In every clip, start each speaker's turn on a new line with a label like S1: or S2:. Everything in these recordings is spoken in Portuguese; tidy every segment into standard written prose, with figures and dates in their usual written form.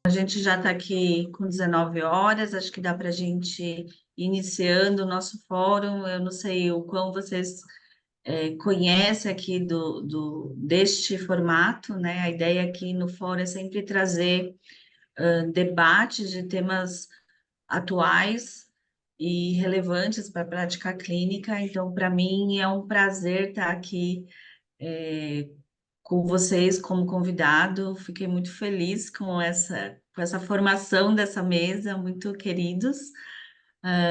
S1: A gente já está aqui com 19 horas, acho que dá para a gente ir iniciando o nosso fórum. Eu não sei o quão vocês conhecem aqui deste formato, né? A ideia aqui no fórum é sempre trazer debates de temas atuais e relevantes para a prática clínica. Então, para mim, é um prazer estar aqui é, com vocês como convidado. Fiquei muito feliz com essa formação dessa mesa, muito queridos.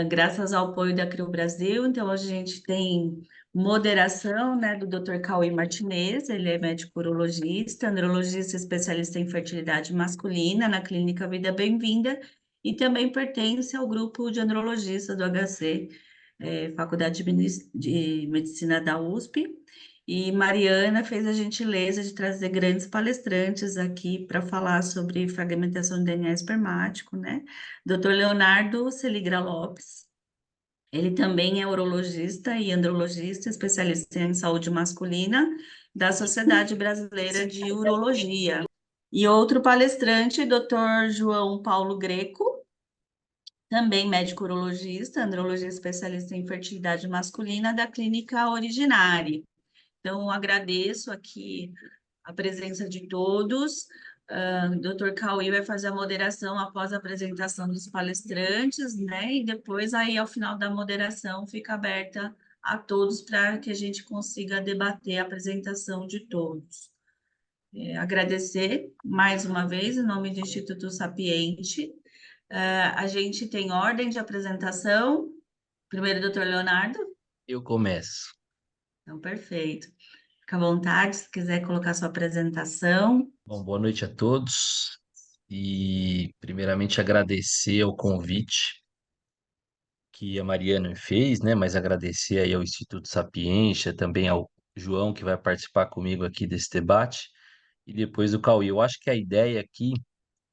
S1: Graças ao apoio da CRIO Brasil. Então, a gente tem moderação, né, do Dr. Cauê Martinez, ele é médico urologista, neurologista especialista em fertilidade masculina na Clínica Vida Bem-vinda e também pertence ao grupo de andrologistas do HC, Faculdade de Medicina da USP. E Mariana fez a gentileza de trazer grandes palestrantes aqui para falar sobre fragmentação de DNA espermático, né? Dr. Leonardo Celigra Lopes, ele também é urologista e andrologista, especialista em saúde masculina da Sociedade Brasileira de Urologia. E outro palestrante, Dr. João Paulo Greco, também médico urologista, andrologista especialista em fertilidade masculina da Clínica Originari. Então, agradeço aqui a presença de todos. O Dr. Cauê vai fazer a moderação após a apresentação dos palestrantes, né? E depois, aí, ao final da moderação, fica aberta a todos para que a gente consiga debater a apresentação de todos. Agradecer mais uma vez, em nome do Instituto Sapiente. A gente tem ordem de apresentação. Primeiro, doutor Leonardo.
S2: Eu começo.
S1: Então, perfeito. Fica à vontade, se quiser colocar sua apresentação.
S2: Bom, boa noite a todos. E, primeiramente, agradecer o convite que a Mariana me fez, né? Mas agradecer aí ao Instituto Sapiência, também ao João, que vai participar comigo aqui desse debate, e depois o Cauê. Eu acho que a ideia aqui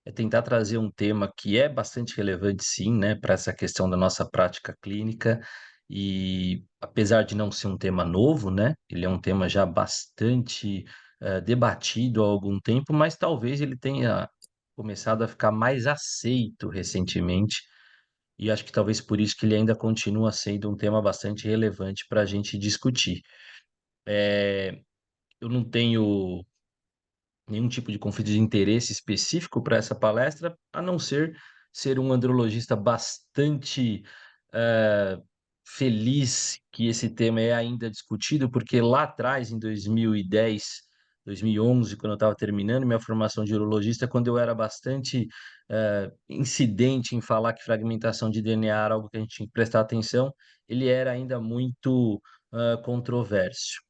S2: é tentar trazer um tema que é bastante relevante, sim, né, para essa questão da nossa prática clínica. E apesar de não ser um tema novo, né, ele é um tema já bastante debatido há algum tempo, mas talvez ele tenha começado a ficar mais aceito recentemente. E acho que talvez por isso que ele ainda continua sendo um tema bastante relevante para a gente discutir. Eu não tenho nenhum tipo de conflito de interesse específico para essa palestra, a não ser um andrologista bastante eh, feliz que esse tema é ainda discutido, porque lá atrás, em 2010, 2011, quando eu estava terminando minha formação de urologista, quando eu era bastante incidente em falar que fragmentação de DNA era algo que a gente tinha que prestar atenção, ele era ainda muito controverso.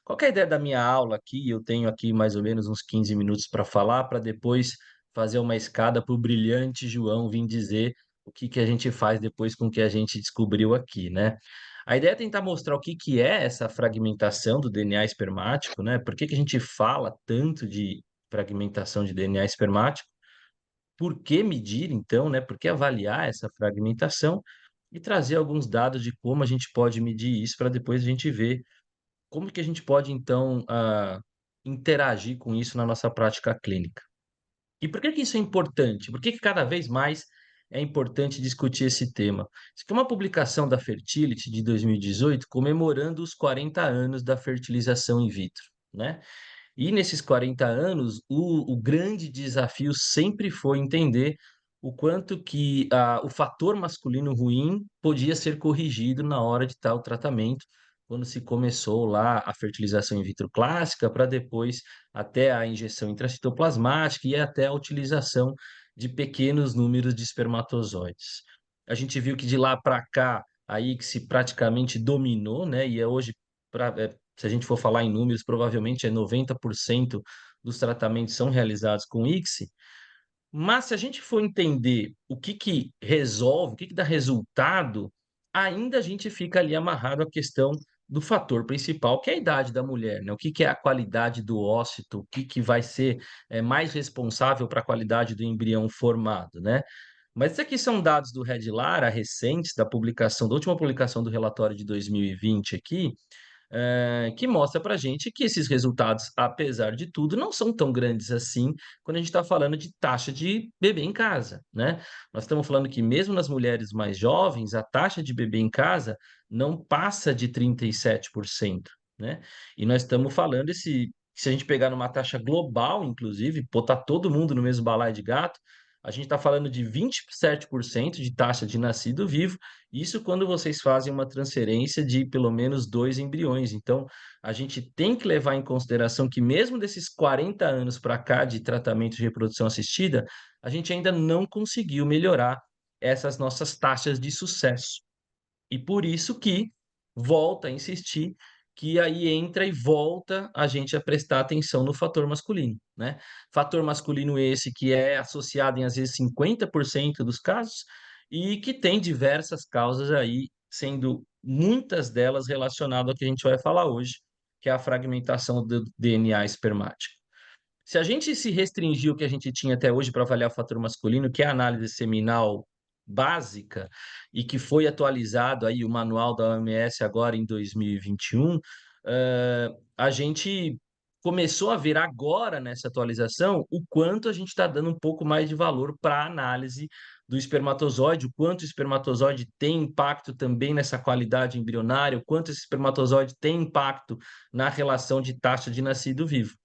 S2: Qual que é a ideia da minha aula aqui? Eu tenho aqui mais ou menos uns 15 minutos para falar, para depois fazer uma escada para o brilhante João vir dizer o que que a gente faz depois com o que a gente descobriu aqui, né? A ideia é tentar mostrar o que que é essa fragmentação do DNA espermático, né? Por que que a gente fala tanto de fragmentação de DNA espermático? Por que medir, então, né? Por que avaliar essa fragmentação? E trazer alguns dados de como a gente pode medir isso para depois a gente ver como que a gente pode, então, interagir com isso na nossa prática clínica? E por que que isso é importante? Por que que cada vez mais é importante discutir esse tema? Isso aqui é uma publicação da Fertility de 2018, comemorando os 40 anos da fertilização in vitro, né? E nesses 40 anos, o grande desafio sempre foi entender o quanto que o fator masculino ruim podia ser corrigido na hora de tal tratamento, quando se começou lá a fertilização in vitro clássica, para depois até a injeção intracitoplasmática e até a utilização de pequenos números de espermatozoides. A gente viu que de lá para cá, a ICSI praticamente dominou, né? E é hoje, se a gente for falar em números, provavelmente 90% dos tratamentos são realizados com ICSI. Mas se a gente for entender o que que resolve, o que que dá resultado, ainda a gente fica ali amarrado à questão do fator principal, que é a idade da mulher, né? O que que é a qualidade do ócito, o que que vai ser mais responsável para a qualidade do embrião formado, né? Mas isso aqui são dados do Red Lara recentes, da última publicação do relatório de 2020 aqui, que mostra para a gente que esses resultados, apesar de tudo, não são tão grandes assim quando a gente está falando de taxa de bebê em casa, né? Nós estamos falando que mesmo nas mulheres mais jovens, a taxa de bebê em casa não passa de 37%, né? E nós estamos falando se a gente pegar numa taxa global, inclusive, botar todo mundo no mesmo balaio de gato, a gente está falando de 27% de taxa de nascido vivo, isso quando vocês fazem uma transferência de pelo menos 2 embriões. Então, a gente tem que levar em consideração que mesmo desses 40 anos para cá de tratamento de reprodução assistida, a gente ainda não conseguiu melhorar essas nossas taxas de sucesso. E por isso que volta a insistir que aí entra e volta a gente a prestar atenção no fator masculino, né? Fator masculino esse que é associado em às vezes 50% dos casos e que tem diversas causas aí, sendo muitas delas relacionadas ao que a gente vai falar hoje, que é a fragmentação do DNA espermático. Se a gente se restringir o que a gente tinha até hoje para avaliar o fator masculino, que é a análise seminal básica, e que foi atualizado aí o manual da OMS agora em 2021, a gente começou a ver agora nessa atualização o quanto a gente está dando um pouco mais de valor para a análise do espermatozoide, o quanto o espermatozoide tem impacto também nessa qualidade embrionária, o quanto esse espermatozoide tem impacto na relação de taxa de nascido vivo.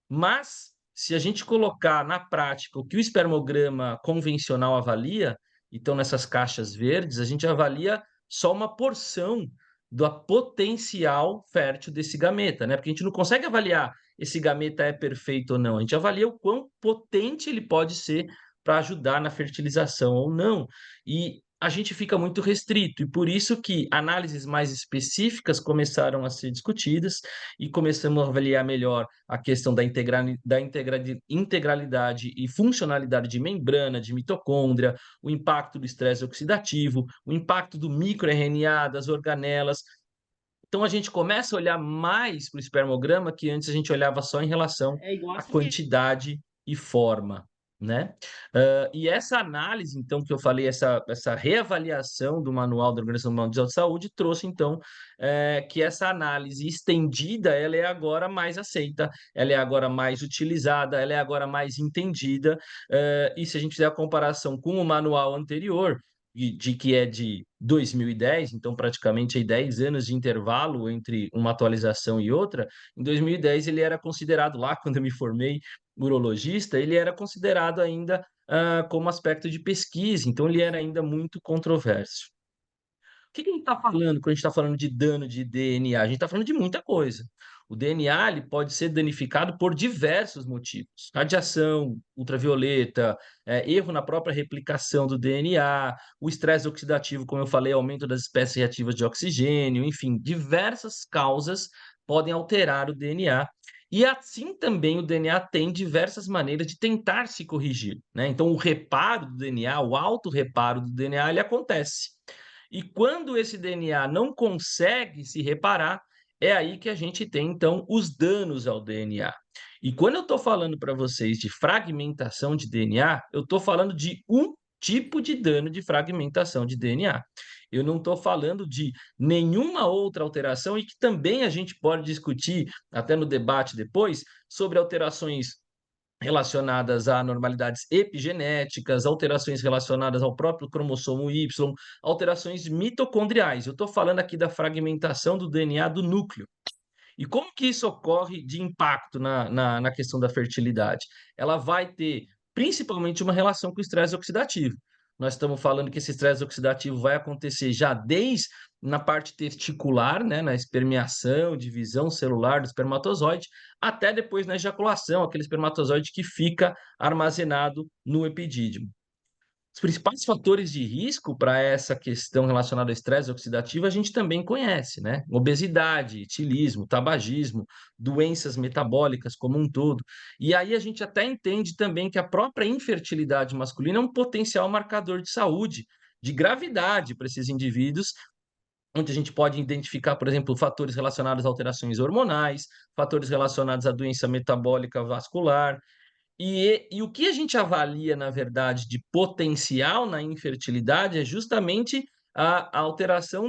S2: Mas, se a gente colocar na prática o que o espermograma convencional avalia, então nessas caixas verdes, a gente avalia só uma porção do potencial fértil desse gameta, né? Porque a gente não consegue avaliar esse gameta é perfeito ou não. A gente avalia o quão potente ele pode ser para ajudar na fertilização ou não. E a gente fica muito restrito, e por isso que análises mais específicas começaram a ser discutidas e começamos a avaliar melhor a questão integralidade e funcionalidade de membrana, de mitocôndria, o impacto do estresse oxidativo, o impacto do microRNA, das organelas. Então a gente começa a olhar mais para o espermograma que antes a gente olhava só em relação
S1: É igual
S2: à
S1: assim que
S2: quantidade e forma, né? E essa análise, então, que eu falei, essa reavaliação do manual da Organização Mundial de Saúde trouxe, então, que essa análise estendida, ela é agora mais aceita, ela é agora mais utilizada, ela é agora mais entendida, e se a gente fizer a comparação com o manual anterior, de que é de 2010, então praticamente aí 10 anos de intervalo entre uma atualização e outra, em 2010 ele era considerado, lá quando eu me formei urologista, ele era considerado ainda como aspecto de pesquisa, então ele era ainda muito controverso. O que que a gente está falando quando a gente está falando de dano de DNA? A gente está falando de muita coisa. O DNA ele pode ser danificado por diversos motivos: radiação ultravioleta, erro na própria replicação do DNA, o estresse oxidativo, como eu falei, aumento das espécies reativas de oxigênio, enfim, diversas causas podem alterar o DNA. E assim também o DNA tem diversas maneiras de tentar se corrigir, né? Então, o reparo do DNA, o auto-reparo do DNA, ele acontece. E quando esse DNA não consegue se reparar, é aí que a gente tem, então, os danos ao DNA. E quando eu estou falando para vocês de fragmentação de DNA, eu estou falando de um tipo de dano de fragmentação de DNA. Eu não estou falando de nenhuma outra alteração e que também a gente pode discutir, até no debate depois, sobre alterações relacionadas a anormalidades epigenéticas, alterações relacionadas ao próprio cromossomo Y, alterações mitocondriais. Eu estou falando aqui da fragmentação do DNA do núcleo. E como que isso ocorre de impacto na questão da fertilidade? Ela vai ter principalmente uma relação com o estresse oxidativo. Nós estamos falando que esse estresse oxidativo vai acontecer já desde na parte testicular, né, na espermeação, divisão celular do espermatozoide, até depois na ejaculação, aquele espermatozoide que fica armazenado no epidídimo. Os principais fatores de risco para essa questão relacionada ao estresse oxidativo a gente também conhece, né? Obesidade, etilismo, tabagismo, doenças metabólicas como um todo. E aí a gente até entende também que a própria infertilidade masculina é um potencial marcador de saúde, de gravidade para esses indivíduos, onde a gente pode identificar, por exemplo, fatores relacionados a alterações hormonais, fatores relacionados à doença metabólica vascular, e o que a gente avalia, na verdade, de potencial na infertilidade é justamente a alteração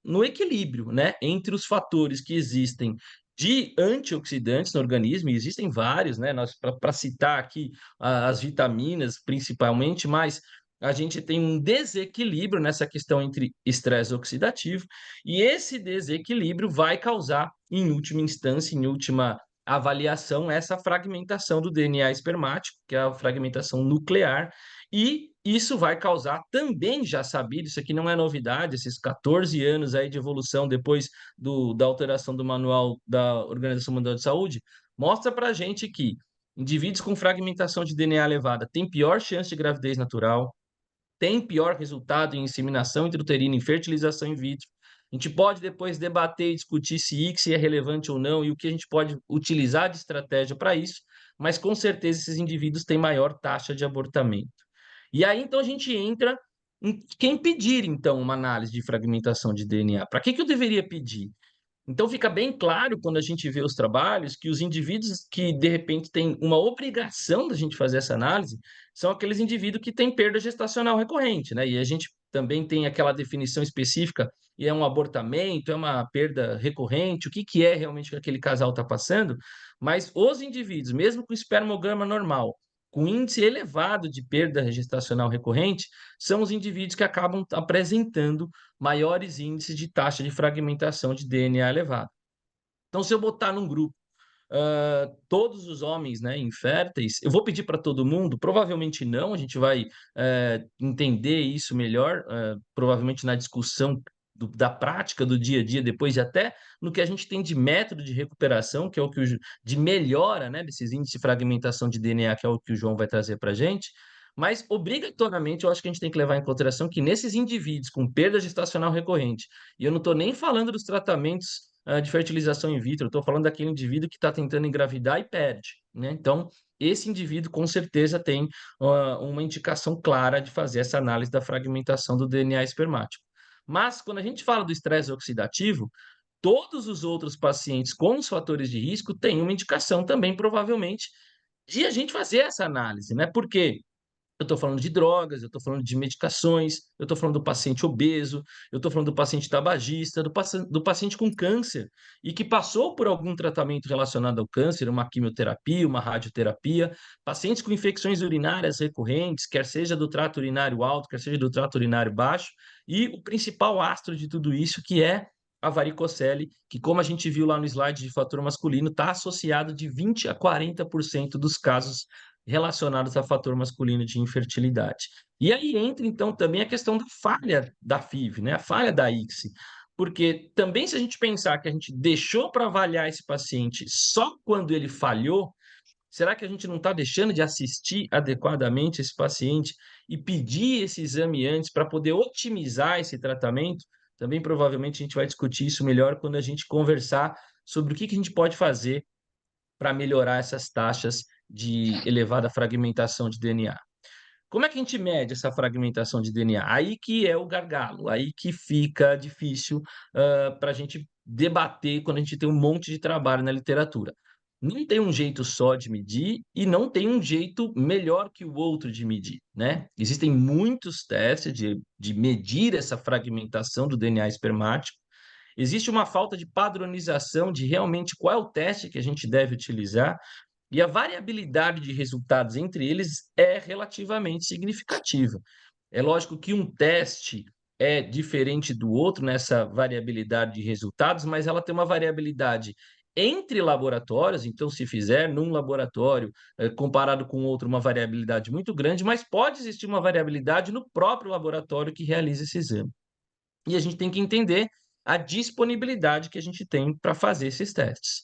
S2: no equilíbrio, né, entre os fatores que existem de antioxidantes no organismo, e existem vários, né, para citar aqui as vitaminas principalmente, mas a gente tem um desequilíbrio nessa questão entre estresse oxidativo, e esse desequilíbrio vai causar, em última instância, em última avaliação, essa fragmentação do DNA espermático, que é a fragmentação nuclear, e isso vai causar também, já sabido, isso aqui não é novidade, esses 14 anos aí de evolução depois da alteração do manual da Organização Mundial de Saúde, mostra para a gente que indivíduos com fragmentação de DNA elevada têm pior chance de gravidez natural, tem pior resultado em inseminação intrauterina, em fertilização in vitro. A gente pode depois debater e discutir se ICSI é relevante ou não e o que a gente pode utilizar de estratégia para isso, mas com certeza esses indivíduos têm maior taxa de abortamento. E aí, então, a gente entra em quem pedir, então, uma análise de fragmentação de DNA. Para que eu deveria pedir? Então fica bem claro quando a gente vê os trabalhos que os indivíduos que de repente têm uma obrigação da gente fazer essa análise são aqueles indivíduos que têm perda gestacional recorrente, né? E a gente também tem aquela definição específica, e é um abortamento, é uma perda recorrente, o que que é realmente que aquele casal está passando, mas os indivíduos, mesmo com espermograma normal, com índice elevado de perda gestacional recorrente, são os indivíduos que acabam apresentando maiores índices de taxa de fragmentação de DNA elevado. Então, se eu botar num grupo todos os homens, né, inférteis, eu vou pedir para todo mundo? Provavelmente não, a gente vai entender isso melhor, provavelmente na discussão da prática do dia a dia, depois de até no que a gente tem de método de recuperação, que é o que de melhora, né, desses índices de fragmentação de DNA, que é o que o João vai trazer para a gente. Mas, obrigatoriamente, eu acho que a gente tem que levar em consideração que nesses indivíduos com perda gestacional recorrente, e eu não estou nem falando dos tratamentos de fertilização in vitro, eu estou falando daquele indivíduo que está tentando engravidar e perde, né? Então, esse indivíduo com certeza tem uma indicação clara de fazer essa análise da fragmentação do DNA espermático. Mas, quando a gente fala do estresse oxidativo, todos os outros pacientes com os fatores de risco têm uma indicação também, provavelmente, de a gente fazer essa análise, né? Porque eu estou falando de drogas, eu estou falando de medicações, eu estou falando do paciente obeso, eu estou falando do paciente tabagista, do paciente com câncer e que passou por algum tratamento relacionado ao câncer, uma quimioterapia, uma radioterapia, pacientes com infecções urinárias recorrentes, quer seja do trato urinário alto, quer seja do trato urinário baixo, e o principal astro de tudo isso, que é a varicocele, que, como a gente viu lá no slide de fator masculino, está associado de 20 a 40% dos casos relacionados a fator masculino de infertilidade. E aí entra, então, também a questão da falha da FIV, né? A falha da ICSI. Porque também, se a gente pensar que a gente deixou para avaliar esse paciente só quando ele falhou, será que a gente não está deixando de assistir adequadamente esse paciente e pedir esse exame antes para poder otimizar esse tratamento? Também provavelmente a gente vai discutir isso melhor quando a gente conversar sobre o que a gente pode fazer para melhorar essas taxas de elevada fragmentação de DNA. Como é que a gente mede essa fragmentação de DNA? Aí que é o gargalo, aí que fica difícil para a gente debater quando a gente tem um monte de trabalho na literatura. Não tem um jeito só de medir e não tem um jeito melhor que o outro de medir, né? Existem muitos testes de medir essa fragmentação do DNA espermático. Existe uma falta de padronização de realmente qual é o teste que a gente deve utilizar, e a variabilidade de resultados entre eles é relativamente significativa. É lógico que um teste é diferente do outro nessa variabilidade de resultados, mas ela tem uma variabilidade entre laboratórios, então, se fizer num laboratório, comparado com outro, uma variabilidade muito grande, mas pode existir uma variabilidade no próprio laboratório que realiza esse exame. E a gente tem que entender a disponibilidade que a gente tem para fazer esses testes.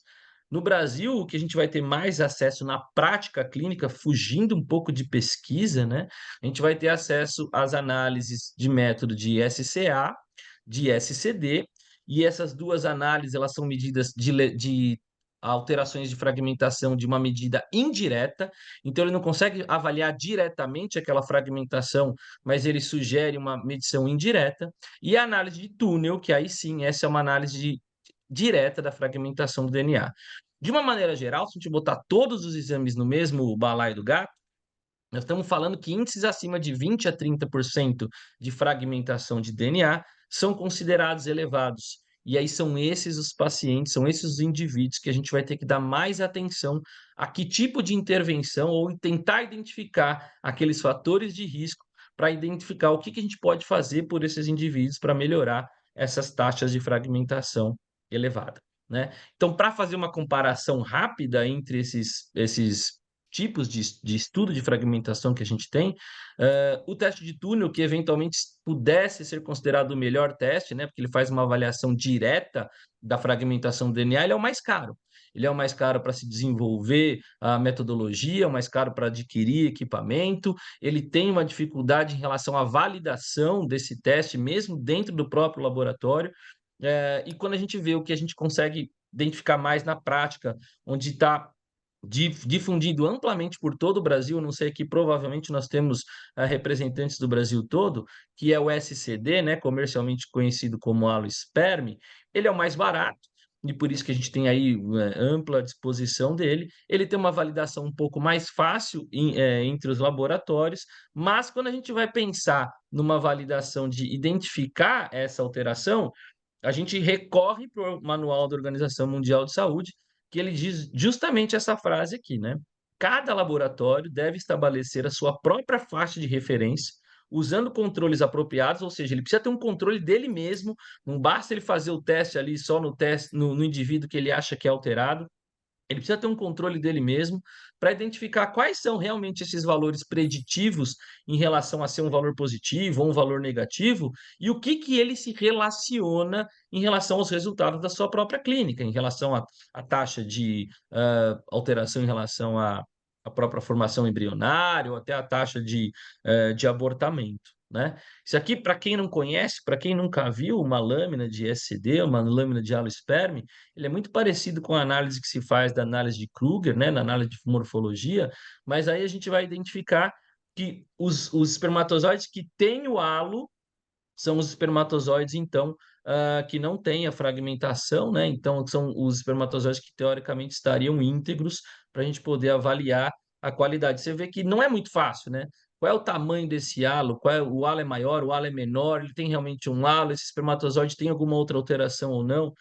S2: No Brasil, o que a gente vai ter mais acesso na prática clínica, fugindo um pouco de pesquisa, né? A gente vai ter acesso às análises de método de SCA, de SCD, e essas duas análises elas são medidas de alterações de fragmentação de uma medida indireta, então ele não consegue avaliar diretamente aquela fragmentação, mas ele sugere uma medição indireta, e a análise de túnel, que aí sim, essa é uma análise direta da fragmentação do DNA. De uma maneira geral, se a gente botar todos os exames no mesmo balaio do gato, Nós estamos falando que índices acima de 20 a 30% de fragmentação de DNA são considerados elevados. E aí são esses os pacientes, são esses os indivíduos que a gente vai ter que dar mais atenção a que tipo de intervenção ou tentar identificar aqueles fatores de risco para identificar o que que a gente pode fazer por esses indivíduos para melhorar essas taxas de fragmentação elevada, né? Então, para fazer uma comparação rápida entre esses tipos de estudo de fragmentação que a gente tem, o teste de túnel, que eventualmente pudesse ser considerado o melhor teste, né, porque ele faz uma avaliação direta da fragmentação do DNA, ele é o mais caro. Ele é o mais caro para se desenvolver a metodologia, é o mais caro para adquirir equipamento, ele tem uma dificuldade em relação à validação desse teste, mesmo dentro do próprio laboratório, e quando a gente vê o que a gente consegue identificar mais na prática, onde está difundido amplamente por todo o Brasil, eu não sei aqui, provavelmente nós temos representantes do Brasil todo, que é o SCD, né, comercialmente conhecido como alosperme, ele é o mais barato, e por isso que a gente tem aí ampla disposição dele. Ele tem uma validação um pouco mais fácil entre os laboratórios, mas quando a gente vai pensar numa validação de identificar essa alteração, a gente recorre para o manual da Organização Mundial de Saúde, que ele diz justamente essa frase aqui, né? Cada laboratório deve estabelecer a sua própria faixa de referência, usando controles apropriados, ou seja, ele precisa ter um controle dele mesmo, não basta ele fazer o teste ali só no teste no indivíduo que ele acha que é alterado. Ele precisa ter um controle dele mesmo para identificar quais são realmente esses valores preditivos em relação a ser um valor positivo ou um valor negativo e o que que ele se relaciona em relação aos resultados da sua própria clínica, em relação à taxa de alteração em relação à própria formação embrionária ou até a taxa de abortamento, né? Isso aqui, para quem não conhece, para quem nunca viu uma lâmina de SCD, uma lâmina de alosperme, ele é muito parecido com a análise que se faz da análise de Kruger, né, na análise de morfologia, mas aí a gente vai identificar que os espermatozoides que têm o halo são os espermatozoides, então, que não têm a fragmentação, né? Então, são os espermatozoides que teoricamente estariam íntegros para a gente poder avaliar a qualidade. Você vê que não é muito fácil, né? Qual é o tamanho desse halo? O halo é maior, o halo é menor? Ele tem realmente um halo? Esse espermatozoide tem alguma outra alteração ou não?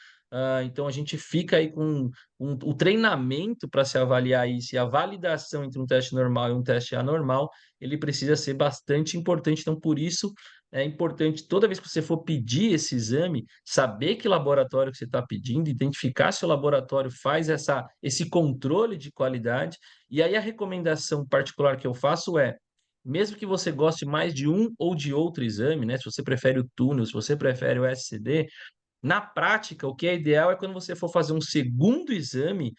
S2: Então, a gente fica aí com o treinamento para se avaliar isso e a validação entre um teste normal e um teste anormal, ele precisa ser bastante importante. Então, por isso, é importante, toda vez que você for pedir esse exame, saber que laboratório que você está pedindo, identificar se o laboratório faz esse controle de qualidade. E aí a recomendação particular que eu faço é, mesmo que você goste mais de um ou de outro exame, né? Se você prefere o túnel, se você prefere o SCD, na prática, o que é ideal é quando você for fazer um segundo exame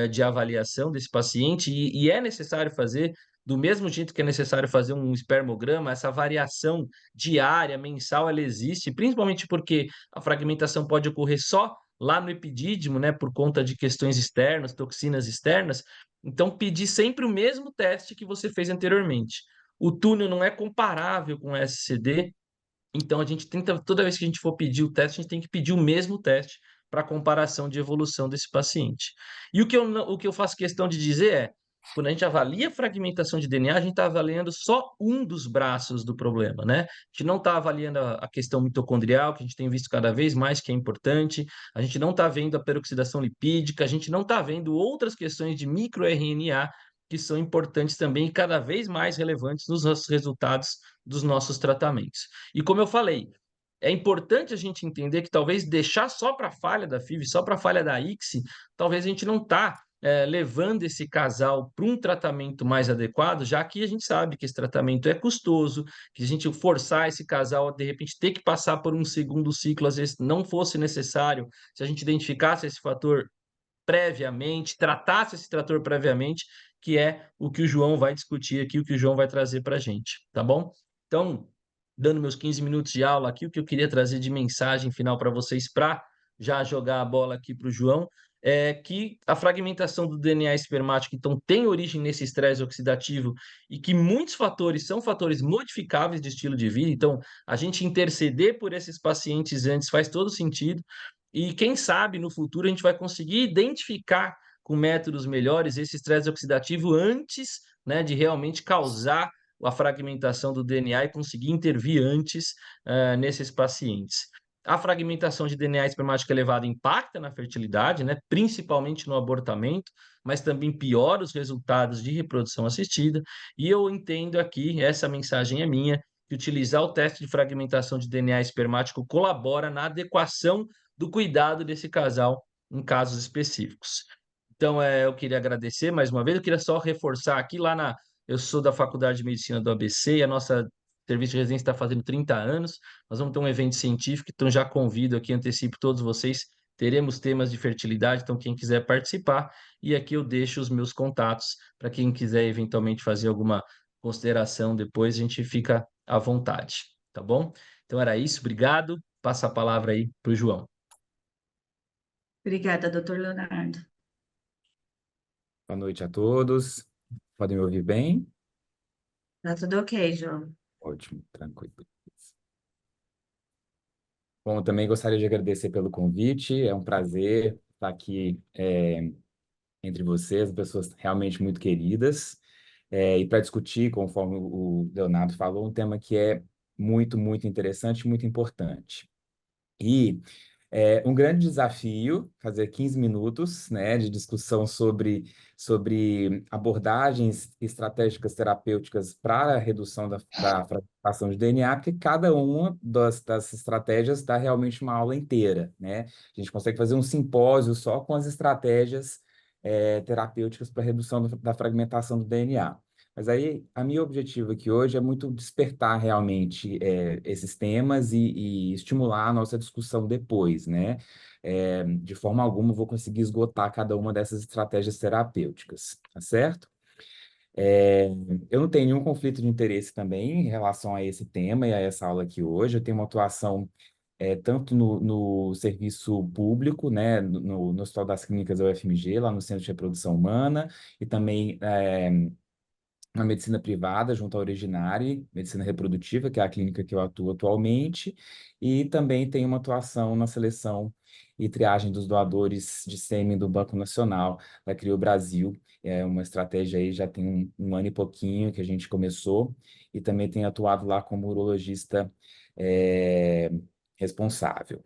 S2: de avaliação desse paciente, e é necessário fazer, do mesmo jeito que é necessário fazer um espermograma, essa variação diária, mensal, ela existe, principalmente porque a fragmentação pode ocorrer só lá no epidídimo, né, por conta de questões externas, toxinas externas. Então, pedir sempre o mesmo teste que você fez anteriormente. O túnel não é comparável com o SCD, então a gente tenta, toda vez que a gente for pedir o teste, a gente tem que pedir o mesmo teste para comparação de evolução desse paciente. E o que eu faço questão de dizer é, quando a gente avalia a fragmentação de DNA, a gente está avaliando só um dos braços do problema, né? A gente não está avaliando a questão mitocondrial, que a gente tem visto cada vez mais que é importante, a gente não está vendo a peroxidação lipídica, a gente não está vendo outras questões de microRNA que são importantes também e cada vez mais relevantes nos resultados dos nossos tratamentos. E como eu falei, é importante a gente entender que talvez deixar só para a falha da FIV, só para a falha da ICSI, talvez a gente não está levando esse casal para um tratamento mais adequado, já que a gente sabe que esse tratamento é custoso, que a gente forçar esse casal a, de repente, ter que passar por um segundo ciclo, às vezes não fosse necessário, se a gente identificasse esse fator previamente, tratasse esse trator previamente, que é o que o João vai discutir aqui, o que o João vai trazer para a gente, tá bom? Então, dando meus 15 minutos de aula aqui, o que eu queria trazer de mensagem final para vocês, para já jogar a bola aqui para o João, é que a fragmentação do DNA espermático, então, tem origem nesse estresse oxidativo e que muitos fatores são fatores modificáveis de estilo de vida, então, a gente interceder por esses pacientes antes faz todo sentido, e quem sabe no futuro a gente vai conseguir identificar com métodos melhores esse estresse oxidativo antes, né, de realmente causar a fragmentação do DNA e conseguir intervir antes nesses pacientes. A fragmentação de DNA espermático elevado impacta na fertilidade, né, principalmente no abortamento, mas também piora os resultados de reprodução assistida. E eu entendo aqui, essa mensagem é minha, que utilizar o teste de fragmentação de DNA espermático colabora na adequação do cuidado desse casal em casos específicos. Então, eu queria agradecer mais uma vez. Eu queria só reforçar aqui eu sou da Faculdade de Medicina do ABC e a nossa serviço de residência está fazendo 30 anos. Nós vamos ter um evento científico, então já convido aqui, antecipo todos vocês. Teremos temas de fertilidade, então quem quiser participar. E aqui eu deixo os meus contatos para quem quiser eventualmente fazer alguma consideração depois, a gente fica à vontade, tá bom? Então era isso, obrigado. Passa a palavra aí para o João.
S1: Obrigada, doutor Leonardo.
S3: Boa noite a todos. Podem me ouvir bem?
S1: Tá tudo ok, João.
S3: Ótimo, tranquilo. Bom, eu também gostaria de agradecer pelo convite. É um prazer estar aqui entre vocês, pessoas realmente muito queridas, e para discutir, conforme o Leonardo falou, um tema que é muito, muito interessante, muito importante. E é um grande desafio fazer 15 minutos, né, de discussão sobre abordagens estratégicas terapêuticas para a redução da fragmentação de DNA, porque cada uma das estratégias dá realmente uma aula inteira, né? A gente consegue fazer um simpósio só com as estratégias terapêuticas para a redução da fragmentação do DNA. Mas aí, a meu objetivo aqui hoje é muito despertar realmente esses temas e estimular a nossa discussão depois, né? De forma alguma, eu vou conseguir esgotar cada uma dessas estratégias terapêuticas, tá certo? É, eu não tenho nenhum conflito de interesse também em relação a esse tema e a essa aula aqui hoje. Eu tenho uma atuação tanto no serviço público, né, no Hospital das Clínicas da UFMG, lá no Centro de Reprodução Humana, e também na medicina privada, junto à Originari, medicina reprodutiva, que é a clínica que eu atuo atualmente, e também tenho uma atuação na seleção e triagem dos doadores de sêmen do Banco Nacional, da Crio Brasil. É uma estratégia aí, já tem um ano e pouquinho que a gente começou, e também tenho atuado lá como urologista é, responsável.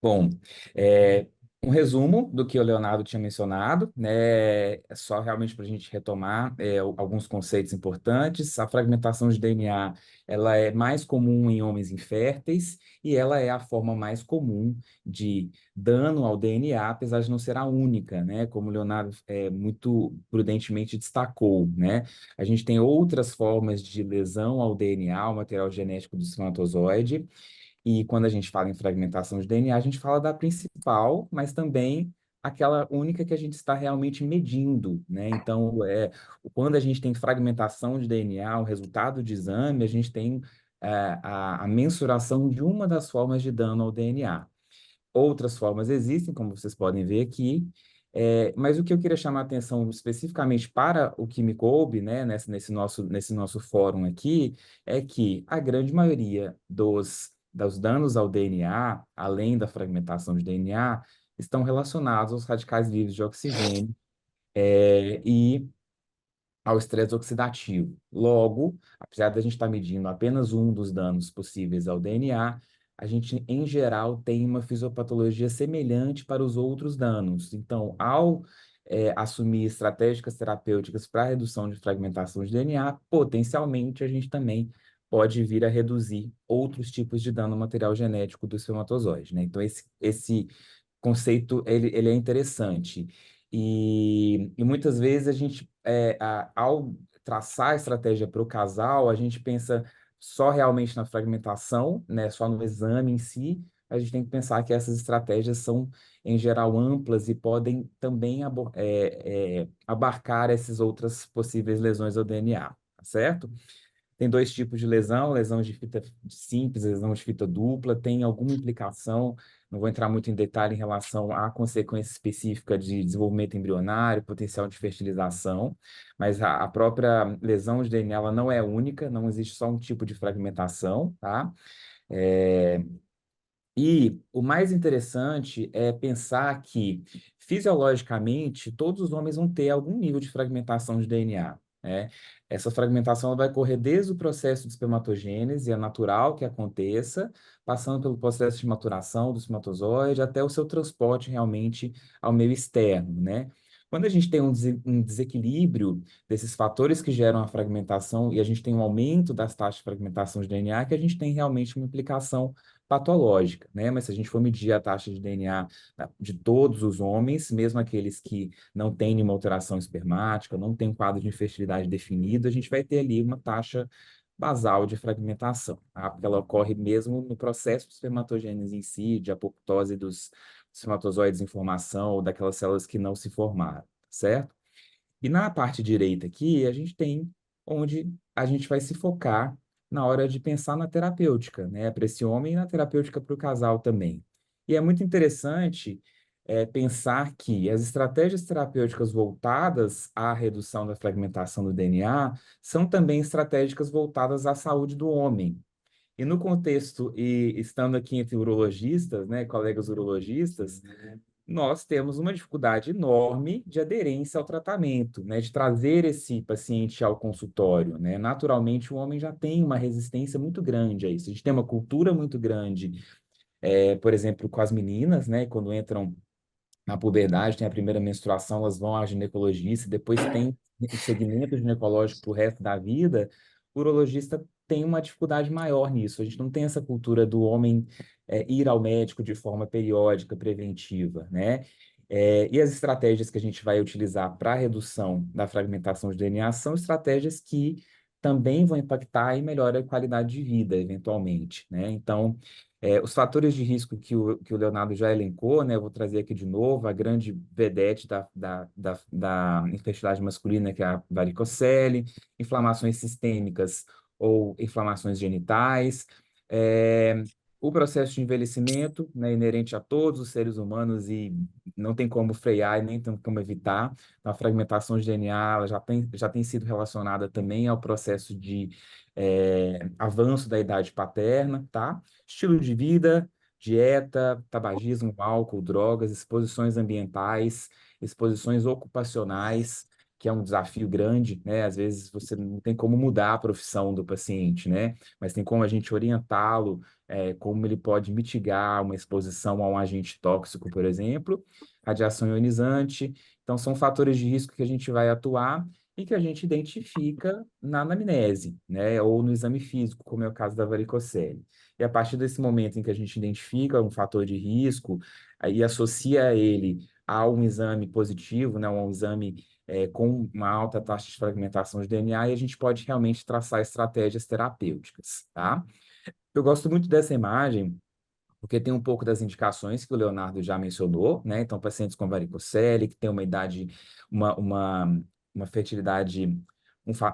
S3: Bom, um resumo do que o Leonardo tinha mencionado, né? É só realmente para a gente retomar alguns conceitos importantes. A fragmentação de DNA, ela é mais comum em homens inférteis e ela é a forma mais comum de dano ao DNA, apesar de não ser a única, né? Como o Leonardo muito prudentemente destacou, né? A gente tem outras formas de lesão ao DNA, ao material genético do espermatozoide, e quando a gente fala em fragmentação de DNA, a gente fala da principal, mas também aquela única que a gente está realmente medindo, né? Então, quando a gente tem fragmentação de DNA, o resultado de exame, a gente tem a mensuração de uma das formas de dano ao DNA. Outras formas existem, como vocês podem ver aqui, mas o que eu queria chamar a atenção especificamente para o que me coube, né, nesse nosso fórum aqui, é que a grande maioria dos danos ao DNA, além da fragmentação de DNA, estão relacionados aos radicais livres de oxigênio, e ao estresse oxidativo. Logo, apesar da gente estar medindo apenas um dos danos possíveis ao DNA, a gente, em geral, tem uma fisiopatologia semelhante para os outros danos. Então, ao assumir estratégicas terapêuticas para redução de fragmentação de DNA, potencialmente a gente também pode vir a reduzir outros tipos de dano ao material genético do espermatozoide, né? Então, esse conceito, ele é interessante. E muitas vezes a gente, ao traçar a estratégia para o casal, a gente pensa só realmente na fragmentação, né, só no exame em si. A gente tem que pensar que essas estratégias são, em geral, amplas e podem também abarcar essas outras possíveis lesões ao DNA, tá certo? Tem dois tipos de lesão, lesão de fita simples, lesão de fita dupla, tem alguma implicação, não vou entrar muito em detalhe em relação à consequência específica de desenvolvimento embrionário, potencial de fertilização, mas a própria lesão de DNA ela não é única, não existe só um tipo de fragmentação, tá? E o mais interessante é pensar que fisiologicamente, todos os homens vão ter algum nível de fragmentação de DNA, né? Essa fragmentação ela vai correr desde o processo de espermatogênese, é natural que aconteça, passando pelo processo de maturação do espermatozoide até o seu transporte realmente ao meio externo, né? Quando a gente tem um desequilíbrio desses fatores que geram a fragmentação e a gente tem um aumento das taxas de fragmentação de DNA, que a gente tem realmente uma implicação patológica, né? Mas se a gente for medir a taxa de DNA de todos os homens, mesmo aqueles que não têm nenhuma alteração espermática, não têm um quadro de infertilidade definido, a gente vai ter ali uma taxa basal de fragmentação, tá? Porque ela ocorre mesmo no processo de espermatogênese em si, de apoptose dos espermatozoides em formação ou daquelas células que não se formaram, certo? E na parte direita aqui, a gente tem onde a gente vai se focar na hora de pensar na terapêutica, né? Para esse homem e na terapêutica para o casal também. E é muito interessante pensar que as estratégias terapêuticas voltadas à redução da fragmentação do DNA são também estratégicas voltadas à saúde do homem. E no contexto, e estando aqui entre urologistas, né, colegas urologistas, nós temos uma dificuldade enorme de aderência ao tratamento, né, de trazer esse paciente ao consultório, né? Naturalmente, o homem já tem uma resistência muito grande a isso. A gente tem uma cultura muito grande, por exemplo, com as meninas, né, quando entram na puberdade, tem a primeira menstruação, elas vão ao ginecologista, depois tem o segmento ginecológico para o resto da vida, o urologista tem uma dificuldade maior nisso. A gente não tem essa cultura do homem ir ao médico de forma periódica, preventiva, né? E as estratégias que a gente vai utilizar para a redução da fragmentação de DNA são estratégias que também vão impactar e melhorar a qualidade de vida, eventualmente, né? Então, os fatores de risco que o Leonardo já elencou, né? Eu vou trazer aqui de novo a grande vedete da infertilidade masculina, que é a varicocele, inflamações sistêmicas ou inflamações genitais, é, o processo de envelhecimento, né, inerente a todos os seres humanos e não tem como frear e nem tem como evitar. A fragmentação de DNA ela já tem sido relacionada também ao processo de avanço da idade paterna, tá? Estilo de vida, dieta, tabagismo, álcool, drogas, exposições ambientais, exposições ocupacionais, que é um desafio grande, né? Às vezes você não tem como mudar a profissão do paciente, né? Mas tem como a gente orientá-lo, como ele pode mitigar uma exposição a um agente tóxico, por exemplo, radiação ionizante. Então, são fatores de risco que a gente vai atuar e que a gente identifica na anamnese, né? Ou no exame físico, como é o caso da varicocele. E a partir desse momento em que a gente identifica um fator de risco e associa ele a um exame positivo, né, um exame com uma alta taxa de fragmentação de DNA, e a gente pode realmente traçar estratégias terapêuticas, tá? Eu gosto muito dessa imagem, porque tem um pouco das indicações que o Leonardo já mencionou, né? Então, pacientes com varicocele, que têm uma idade, uma fertilidade,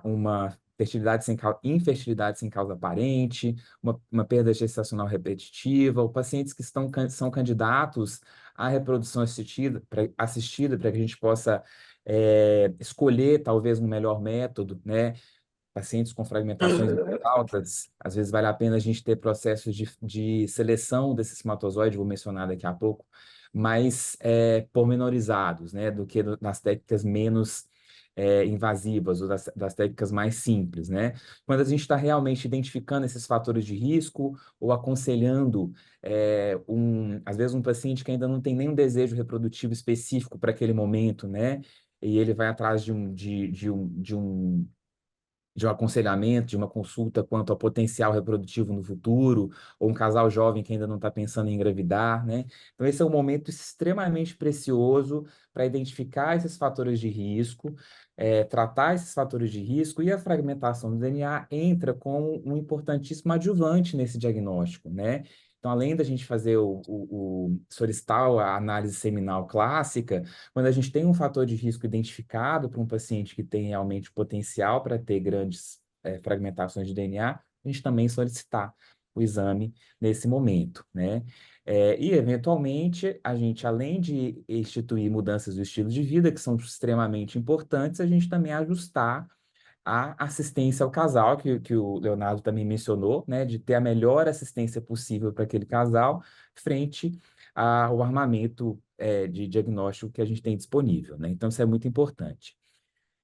S3: uma fertilidade infertilidade sem causa aparente, uma perda gestacional repetitiva, ou pacientes que são candidatos à reprodução assistida para que a gente possa escolher talvez um melhor método, né? Pacientes com fragmentações muito altas, às vezes vale a pena a gente ter processos de seleção desse espermatozoide, vou mencionar daqui a pouco, mais pormenorizados, né, do que nas técnicas menos invasivas ou das técnicas mais simples, né? Quando a gente está realmente identificando esses fatores de risco ou aconselhando às vezes um paciente que ainda não tem nenhum desejo reprodutivo específico para aquele momento, né? E ele vai atrás de um aconselhamento, de uma consulta quanto ao potencial reprodutivo no futuro, ou um casal jovem que ainda não está pensando em engravidar, né? Então, esse é um momento extremamente precioso para identificar esses fatores de risco, tratar esses fatores de risco, e a fragmentação do DNA entra como um importantíssimo adjuvante nesse diagnóstico, né? Então, além da gente fazer solicitar a análise seminal clássica, quando a gente tem um fator de risco identificado para um paciente que tem realmente potencial para ter grandes fragmentações de DNA, a gente também solicitar o exame nesse momento, né? E, eventualmente, a gente, além de instituir mudanças do estilo de vida, que são extremamente importantes, a gente também ajustar a assistência ao casal, que o Leonardo também mencionou, né? De ter a melhor assistência possível para aquele casal frente ao armamento de diagnóstico que a gente tem disponível, né? Então, isso é muito importante.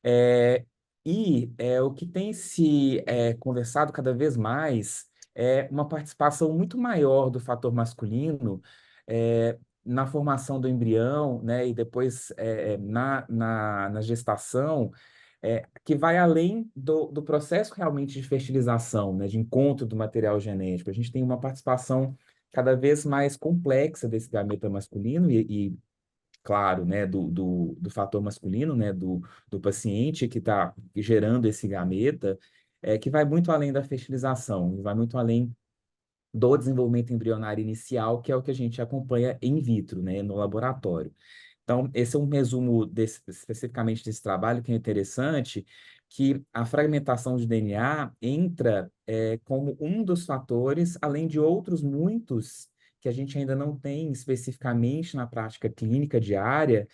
S3: É, o que tem se conversado cada vez mais é uma participação muito maior do fator masculino na formação do embrião, né, e depois na gestação, que vai além do processo realmente de fertilização, né, de encontro do material genético. A gente tem uma participação cada vez mais complexa desse gameta masculino e claro, né, do fator masculino, né, do paciente que está gerando esse gameta, que vai muito além da fertilização, vai muito além do desenvolvimento embrionário inicial, que é o que a gente acompanha in vitro, né, no laboratório. Então, esse é um resumo especificamente desse trabalho, que é interessante, que a fragmentação de DNA entra como um dos fatores, além de outros muitos que a gente ainda não tem especificamente na prática clínica diária,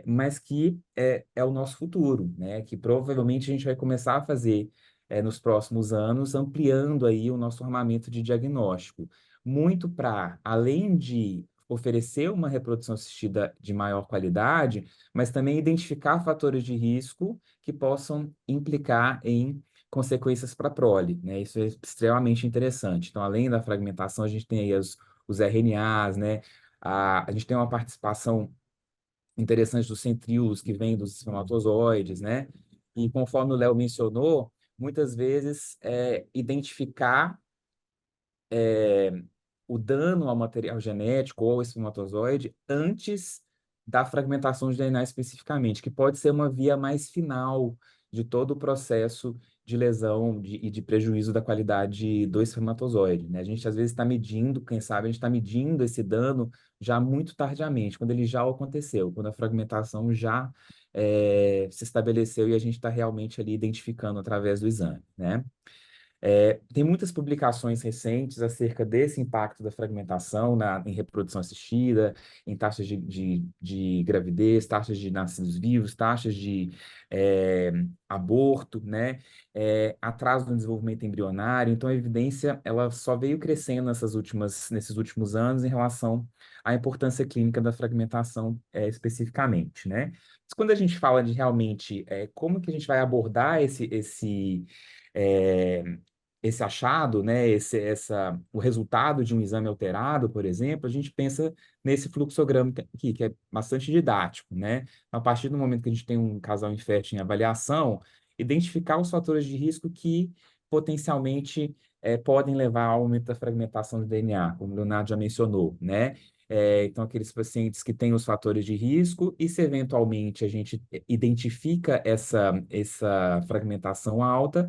S3: mas que é o nosso futuro, né? Que provavelmente a gente vai começar a fazer nos próximos anos, ampliando aí o nosso armamento de diagnóstico. Muito para, além de oferecer uma reprodução assistida de maior qualidade, mas também identificar fatores de risco que possam implicar em consequências para a prole, né? Isso é extremamente interessante. Então, além da fragmentação, a gente tem aí os RNAs, né? A gente tem uma participação interessante dos centríolos que vêm dos espermatozoides, né? E conforme o Léo mencionou, muitas vezes identificar o dano ao material genético ou ao espermatozoide antes da fragmentação de DNA especificamente, que pode ser uma via mais final de todo o processo de lesão e de prejuízo da qualidade do espermatozoide, né? A gente às vezes está medindo, quem sabe a gente está medindo esse dano já muito tardiamente, quando ele já aconteceu, quando a fragmentação já se estabeleceu e a gente está realmente ali identificando através do exame, né? Tem muitas publicações recentes acerca desse impacto da fragmentação em reprodução assistida, em taxas de gravidez, taxas de nascidos vivos, taxas de aborto, né? Atraso no desenvolvimento embrionário. Então, a evidência ela só veio crescendo nesses últimos anos em relação à importância clínica da fragmentação especificamente, né? Mas quando a gente fala de realmente como que a gente vai abordar é, esse achado, né, o resultado de um exame alterado, por exemplo, a gente pensa nesse fluxograma aqui, que é bastante didático, né? A partir do momento que a gente tem um casal infértil em avaliação, identificar os fatores de risco que potencialmente podem levar ao aumento da fragmentação do DNA, como o Leonardo já mencionou, né? Então, aqueles pacientes que têm os fatores de risco, e se eventualmente a gente identifica essa fragmentação alta,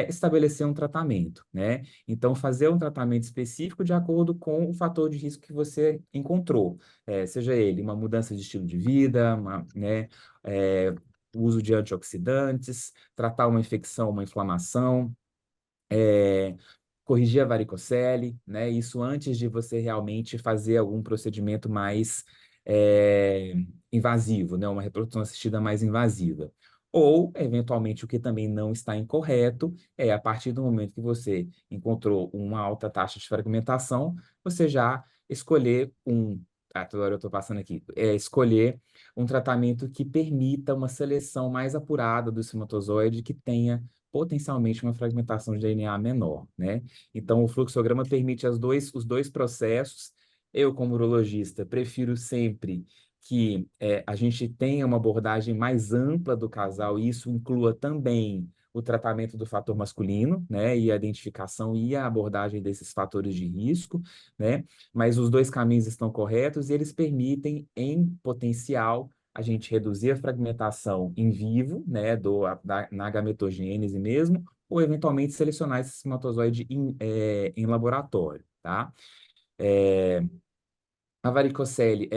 S3: estabelecer um tratamento, né? Então, fazer um tratamento específico de acordo com o fator de risco que você encontrou, seja ele uma mudança de estilo de vida, né, o uso de antioxidantes, tratar uma infecção, uma inflamação, corrigir a varicocele, né? Isso antes de você realmente fazer algum procedimento mais invasivo, né? Uma reprodução assistida mais invasiva. Ou, eventualmente, o que também não está incorreto é, a partir do momento que você encontrou uma alta taxa de fragmentação, você já escolher agora eu estou passando aqui, escolher um tratamento que permita uma seleção mais apurada do espermatozoide que tenha potencialmente uma fragmentação de DNA menor, né? Então, o fluxograma permite os dois processos. Eu, como urologista, prefiro sempre que a gente tenha uma abordagem mais ampla do casal, e isso inclua também o tratamento do fator masculino, né, e a identificação e a abordagem desses fatores de risco, né, mas os dois caminhos estão corretos e eles permitem, em potencial, a gente reduzir a fragmentação em vivo, né, na gametogênese mesmo, ou eventualmente selecionar esse espermatozoide em laboratório, tá? A varicocele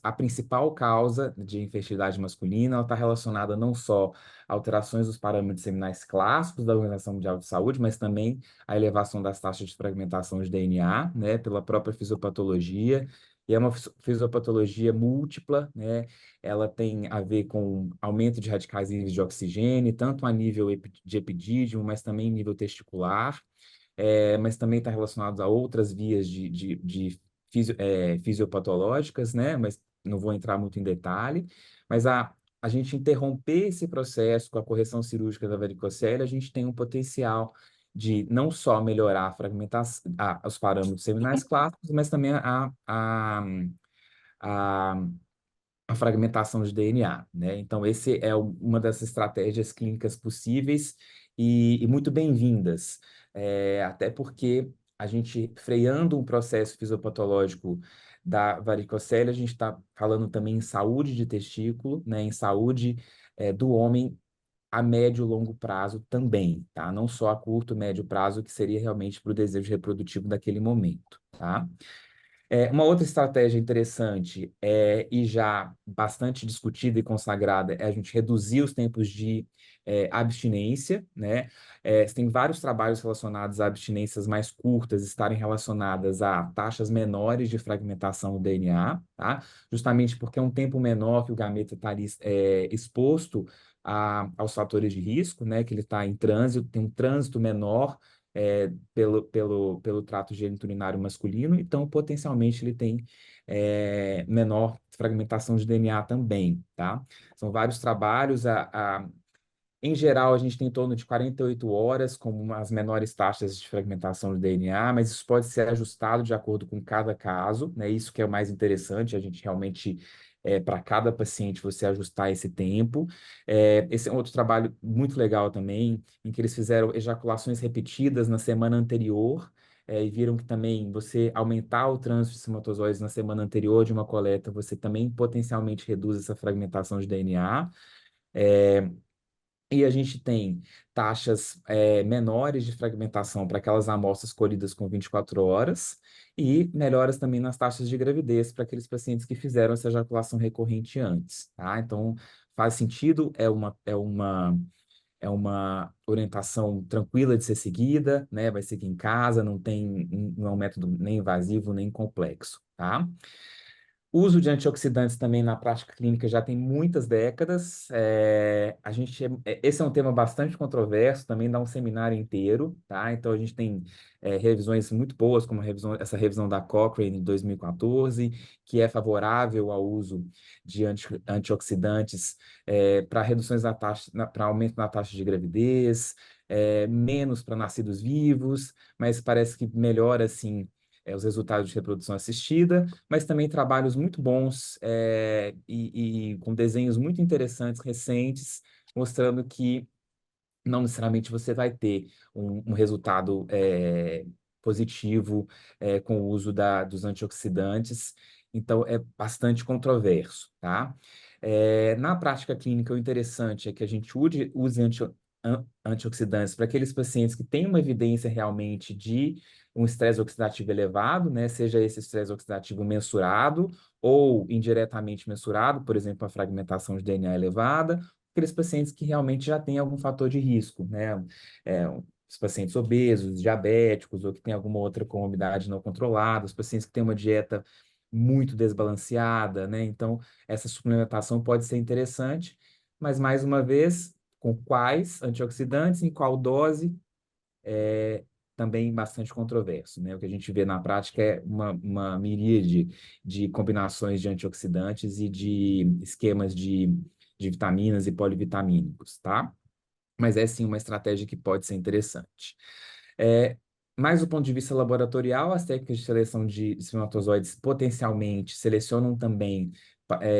S3: a principal causa de infertilidade masculina. Ela está relacionada não só a alterações dos parâmetros seminais clássicos da Organização Mundial de Saúde, mas também a elevação das taxas de fragmentação de DNA, né, pela própria fisiopatologia. E é uma fisiopatologia múltipla, né? Ela tem a ver com aumento de radicais livres de oxigênio, tanto a nível de epidídimo, mas também em nível testicular, mas também está relacionado a outras vias de fisiopatológicas, né? Mas não vou entrar muito em detalhe. Mas a gente interromper esse processo com a correção cirúrgica da varicocele, a gente tem um potencial de não só melhorar a fragmentação, os parâmetros seminais clássicos, mas também a, a fragmentação de DNA, né? Então, esse é uma das estratégias clínicas possíveis e muito bem-vindas, até porque a gente, freando um processo fisiopatológico da varicocele, a gente está falando também em saúde de testículo, né? Em saúde, do homem a médio e longo prazo também, tá? Não só a curto, médio prazo, que seria realmente para o desejo reprodutivo daquele momento, tá? Uma outra estratégia interessante e já bastante discutida e consagrada é a gente reduzir os tempos de abstinência, né? Você tem vários trabalhos relacionados a abstinências mais curtas estarem relacionadas a taxas menores de fragmentação do DNA, tá? Justamente porque é um tempo menor que o gameta está ali exposto aos fatores de risco, né? Que ele está em trânsito, tem um trânsito menor pelo trato geniturinário masculino, então potencialmente ele tem menor fragmentação de DNA também, tá? São vários trabalhos, em geral, a gente tem em torno de 48 horas como as menores taxas de fragmentação de DNA, mas isso pode ser ajustado de acordo com cada caso, né? Isso que é o mais interessante, a gente realmente, para cada paciente, você ajustar esse tempo. Esse é um outro trabalho muito legal também, em que eles fizeram ejaculações repetidas na semana anterior, e viram que também você aumentar o trânsito de espermatozoides na semana anterior de uma coleta, você também potencialmente reduz essa fragmentação de DNA. E a gente tem taxas menores de fragmentação para aquelas amostras colhidas com 24 horas e melhoras também nas taxas de gravidez para aqueles pacientes que fizeram essa ejaculação recorrente antes, tá? Então, faz sentido, é uma orientação tranquila de ser seguida, né? Vai seguir em casa, não é um método nem invasivo, nem complexo, tá? O uso de antioxidantes também na prática clínica já tem muitas décadas. Esse é um tema bastante controverso, também dá um seminário inteiro, tá? Então a gente tem revisões muito boas, como essa revisão da Cochrane em 2014, que é favorável ao uso de antioxidantes para reduções da taxa, para aumento na taxa de gravidez, menos para nascidos vivos, mas parece que melhora assim os resultados de reprodução assistida, mas também trabalhos muito bons e com desenhos muito interessantes, recentes, mostrando que não necessariamente você vai ter um resultado positivo com o uso dos antioxidantes, então é bastante controverso, tá? Na prática clínica, o interessante é que a gente use antioxidantes para aqueles pacientes que têm uma evidência realmente de um estresse oxidativo elevado, né? Seja esse estresse oxidativo mensurado ou indiretamente mensurado, por exemplo, a fragmentação de DNA elevada, aqueles pacientes que realmente já têm algum fator de risco, né? Os pacientes obesos, diabéticos, ou que têm alguma outra comorbidade não controlada, os pacientes que têm uma dieta muito desbalanceada, né? Então, essa suplementação pode ser interessante, mas, mais uma vez, com quais antioxidantes, em qual dose, é também bastante controverso, né? O que a gente vê na prática é uma miríade de combinações de antioxidantes e de esquemas de vitaminas e polivitamínicos, tá? Mas é sim uma estratégia que pode ser interessante. É, mais do ponto de vista laboratorial, as técnicas de seleção de espermatozoides potencialmente selecionam também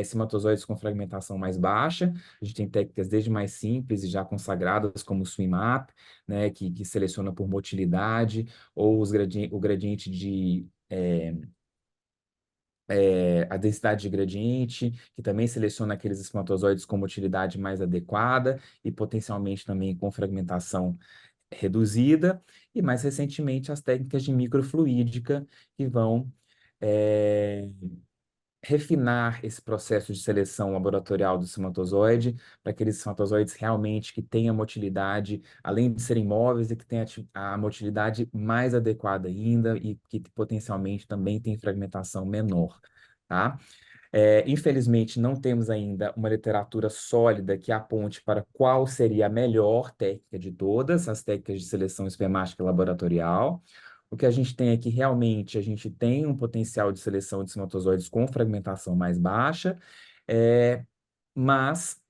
S3: espermatozoides com fragmentação mais baixa. A gente tem técnicas desde mais simples e já consagradas, como o SwimUp, né, que seleciona por motilidade, ou o gradiente de a densidade de gradiente, que também seleciona aqueles espermatozoides com motilidade mais adequada e potencialmente também com fragmentação reduzida, e mais recentemente as técnicas de microfluídica, que vão é, refinar esse processo de seleção laboratorial do espermatozoide para aqueles espermatozoides realmente que tenham motilidade, além de serem móveis, e que tenham a motilidade mais adequada ainda e que potencialmente também tem fragmentação menor, tá? Infelizmente, não temos ainda uma literatura sólida que aponte para qual seria a melhor técnica de todas as técnicas de seleção espermática laboratorial. O que a gente tem é que realmente a gente tem um potencial de seleção de espermatozoides com fragmentação mais baixa, é, mas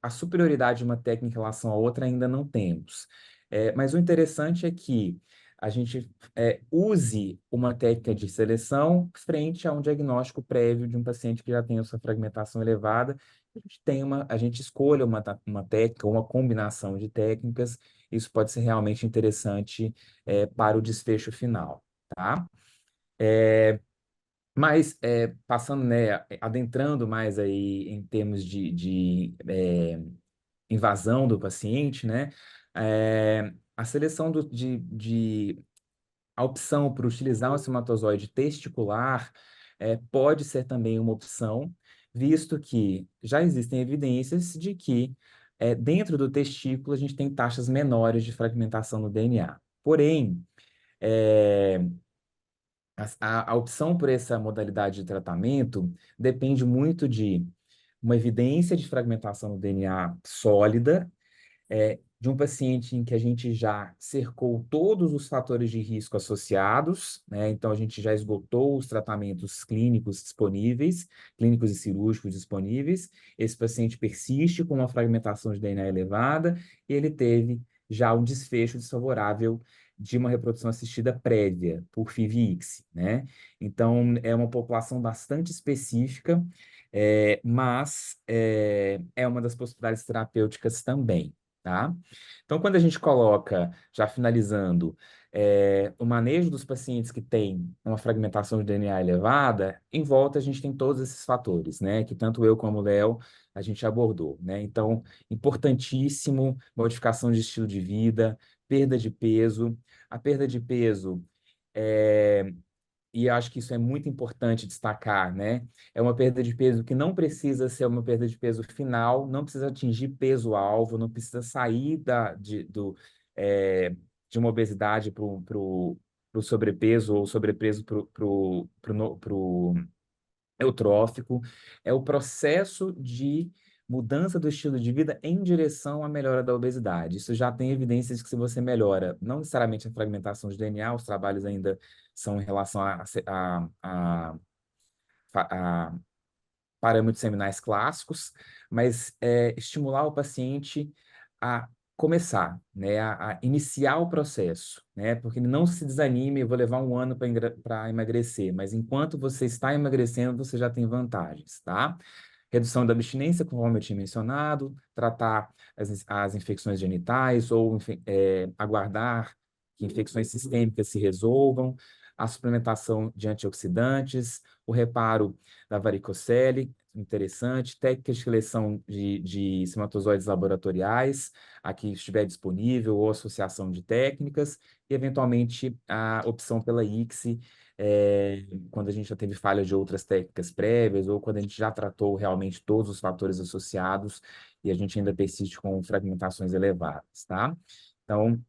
S3: a superioridade de uma técnica em relação à outra ainda não temos. Mas o interessante é que a gente use uma técnica de seleção frente a um diagnóstico prévio de um paciente que já tem a sua fragmentação elevada. A gente escolha uma técnica, uma combinação de técnicas. Isso pode ser realmente interessante para o desfecho final, tá? Mas, passando, né, adentrando mais aí em termos de invasão do paciente, né, a seleção a opção por utilizar um espermatozoide testicular pode ser também uma opção, visto que já existem evidências de que dentro do testículo a gente tem taxas menores de fragmentação no DNA. Porém, é, a opção por essa modalidade de tratamento depende muito de uma evidência de fragmentação no DNA sólida, de um paciente em que a gente já cercou todos os fatores de risco associados, né? Então a gente já esgotou os tratamentos clínicos disponíveis, clínicos e cirúrgicos disponíveis. Esse paciente persiste com uma fragmentação de DNA elevada e ele teve já um desfecho desfavorável de uma reprodução assistida prévia por FIV-ICSI, né? Então é uma população bastante específica, mas é uma das possibilidades terapêuticas também. Tá? Então, quando a gente coloca, já finalizando, o manejo dos pacientes que têm uma fragmentação de DNA elevada, em volta a gente tem todos esses fatores, né? Que tanto eu como o Léo a gente abordou, né? Então, importantíssimo, modificação de estilo de vida, perda de peso. A perda de peso é, e acho que isso é muito importante destacar, né? É uma perda de peso que não precisa ser uma perda de peso final, não precisa atingir peso-alvo, não precisa sair de uma obesidade para o sobrepeso ou sobrepeso para o eutrófico. É o processo de mudança do estilo de vida em direção à melhora da obesidade. Isso já tem evidências de que se você melhora, não necessariamente a fragmentação de DNA, os trabalhos ainda são em relação a parâmetros seminais clássicos, mas estimular o paciente a começar, né, a iniciar o processo, né, porque ele não se desanime, eu vou levar um ano para emagrecer, mas enquanto você está emagrecendo, você já tem vantagens, tá? Redução da abstinência, conforme eu tinha mencionado, tratar as infecções genitais ou aguardar que infecções sistêmicas se resolvam, a suplementação de antioxidantes, o reparo da varicocele, interessante, técnicas de seleção de espermatozoides laboratoriais, aqui estiver disponível, ou associação de técnicas, e eventualmente a opção pela ICSI, quando a gente já teve falha de outras técnicas prévias, ou quando a gente já tratou realmente todos os fatores associados e a gente ainda persiste com fragmentações elevadas, tá? Então,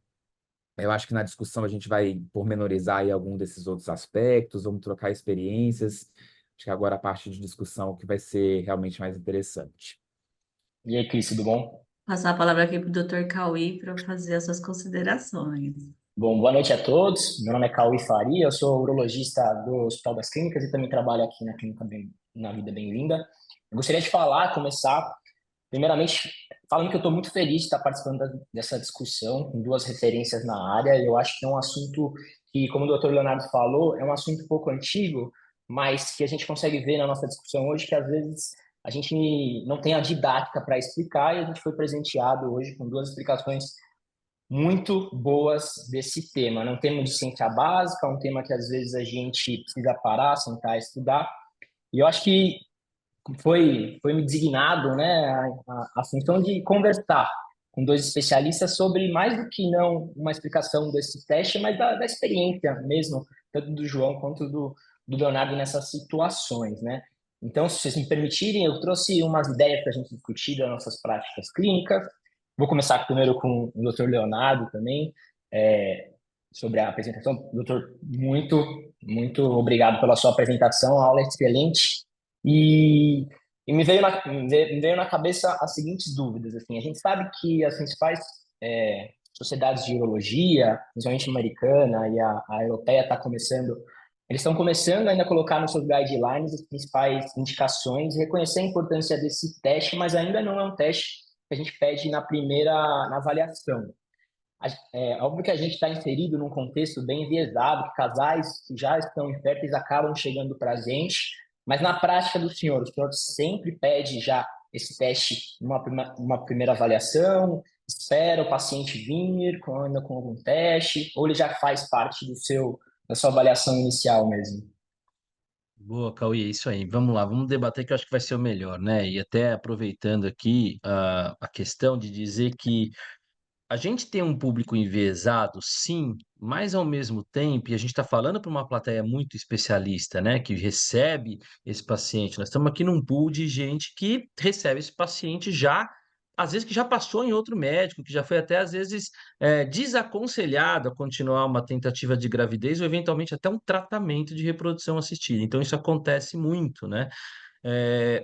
S3: eu acho que na discussão a gente vai pormenorizar aí algum desses outros aspectos, vamos trocar experiências. Acho que agora a parte de discussão que vai ser realmente mais interessante.
S4: E aí, Cris, tudo bom?
S1: Passar a palavra aqui para o Dr. Cauê para fazer as suas considerações.
S4: Bom, boa noite a todos. Meu nome é Cauê Faria, eu sou urologista do Hospital das Clínicas e também trabalho aqui na Clínica na Vida Bem-vinda. Eu gostaria de começar, primeiramente, falando que eu estou muito feliz de estar participando dessa discussão com duas referências na área. Eu acho que é um assunto que, como o Dr. Leonardo falou, é um assunto um pouco antigo, mas que a gente consegue ver na nossa discussão hoje que, às vezes, a gente não tem a didática para explicar e a gente foi presenteado hoje com duas explicações muito boas desse tema. É um tema de ciência básica, um tema que às vezes a gente precisa parar, sentar, estudar. E eu acho que foi me designado, né, a função de conversar com dois especialistas sobre mais do que não uma explicação desse teste, mas da experiência mesmo, tanto do João quanto do Leonardo nessas situações, né? Então, se vocês me permitirem, eu trouxe umas ideias para a gente discutir das nossas práticas clínicas. Vou começar primeiro com o Dr. Leonardo também, sobre a apresentação. Doutor, muito obrigado pela sua apresentação, a aula é excelente. E me veio na cabeça as seguintes dúvidas. Assim, a gente sabe que as principais sociedades de urologia, principalmente a americana e a europeia está começando, eles estão começando ainda a colocar nos seus guidelines as principais indicações e reconhecer a importância desse teste, mas ainda não é um teste que a gente pede na avaliação. É óbvio que a gente está inserido num contexto bem enviesado, que casais que já estão inférteis acabam chegando para a gente, mas na prática do senhor, o senhor sempre pede já esse teste numa primeira avaliação, espera o paciente vir, anda com algum teste, ou ele já faz parte da sua avaliação inicial mesmo?
S2: Boa, Cauê, é isso aí. Vamos lá, vamos debater que eu acho que vai ser o melhor, né? E até aproveitando aqui a questão de dizer que a gente tem um público enviesado, sim, mas ao mesmo tempo, e a gente está falando para uma plateia muito especialista, né, que recebe esse paciente. Nós estamos aqui num pool de gente que recebe esse paciente já, às vezes que já passou em outro médico, que já foi até às vezes desaconselhado a continuar uma tentativa de gravidez ou eventualmente até um tratamento de reprodução assistida. Então isso acontece muito, né?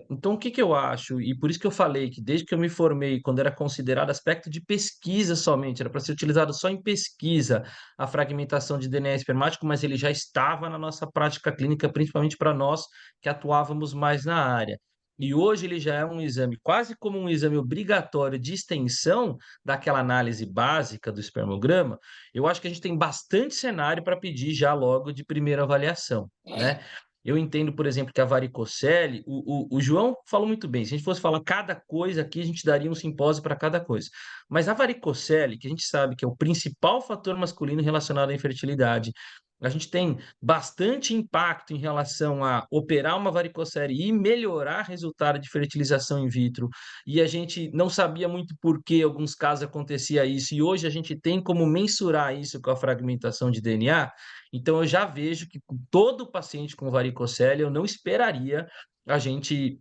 S2: Então, o que que eu acho? E por isso que eu falei que desde que eu me formei, quando era considerado aspecto de pesquisa somente, era para ser utilizado só em pesquisa a fragmentação de DNA espermático, mas ele já estava na nossa prática clínica, principalmente para nós que atuávamos mais na área. E hoje ele já é um exame, quase como um exame obrigatório de extensão daquela análise básica do espermograma. Eu acho que a gente tem bastante cenário para pedir já logo de primeira avaliação, né? Eu entendo, por exemplo, que a varicocele, o João falou muito bem, se a gente fosse falar cada coisa aqui, a gente daria um simpósio para cada coisa. Mas a varicocele, que a gente sabe que é o principal fator masculino relacionado à infertilidade, a gente tem bastante impacto em relação a operar uma varicocele e melhorar resultado de fertilização in vitro, e a gente não sabia muito por que alguns casos acontecia isso, e hoje a gente tem como mensurar isso com a fragmentação de DNA. Então, eu já vejo que com todo paciente com varicocele, eu não esperaria a gente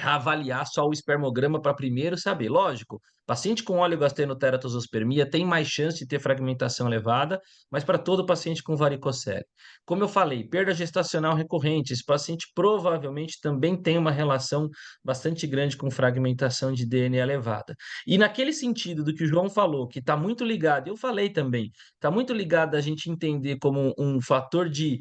S2: avaliar só o espermograma para primeiro saber. Lógico, paciente com oligosteroteratosospermia tem mais chance de ter fragmentação elevada, mas para todo paciente com varicocele. Como eu falei, perda gestacional recorrente, esse paciente provavelmente também tem uma relação bastante grande com fragmentação de DNA elevada. E naquele sentido do que o João falou, que está muito ligado, eu falei também, está muito ligado a gente entender como um fator de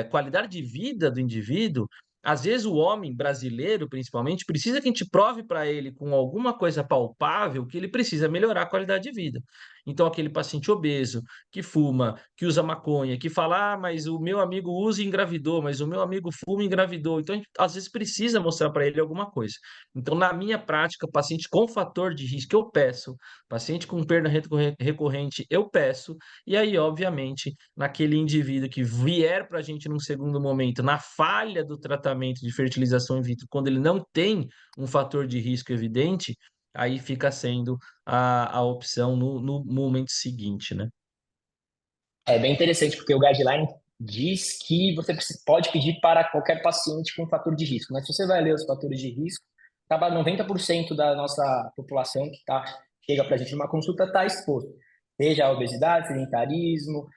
S2: qualidade de vida do indivíduo. Às vezes o homem brasileiro, principalmente, precisa que a gente prove para ele com alguma coisa palpável que ele precisa melhorar a qualidade de vida. Então, aquele paciente obeso, que fuma, que usa maconha, que fala, mas o meu amigo usa e engravidou, mas o meu amigo fuma e engravidou. Então, a gente, às vezes, precisa mostrar para ele alguma coisa. Então, na minha prática, paciente com fator de risco, eu peço. Paciente com perda recorrente, eu peço. E aí, obviamente, naquele indivíduo que vier para a gente num segundo momento, na falha do tratamento de fertilização in vitro, quando ele não tem um fator de risco evidente, aí fica sendo a opção no momento seguinte, né?
S4: É bem interessante, porque o guideline diz que você pode pedir para qualquer paciente com fator de risco, mas se você vai ler os fatores de risco, acaba 90% da nossa população que chega para a gente numa consulta está exposto, seja a obesidade, sedentarismo,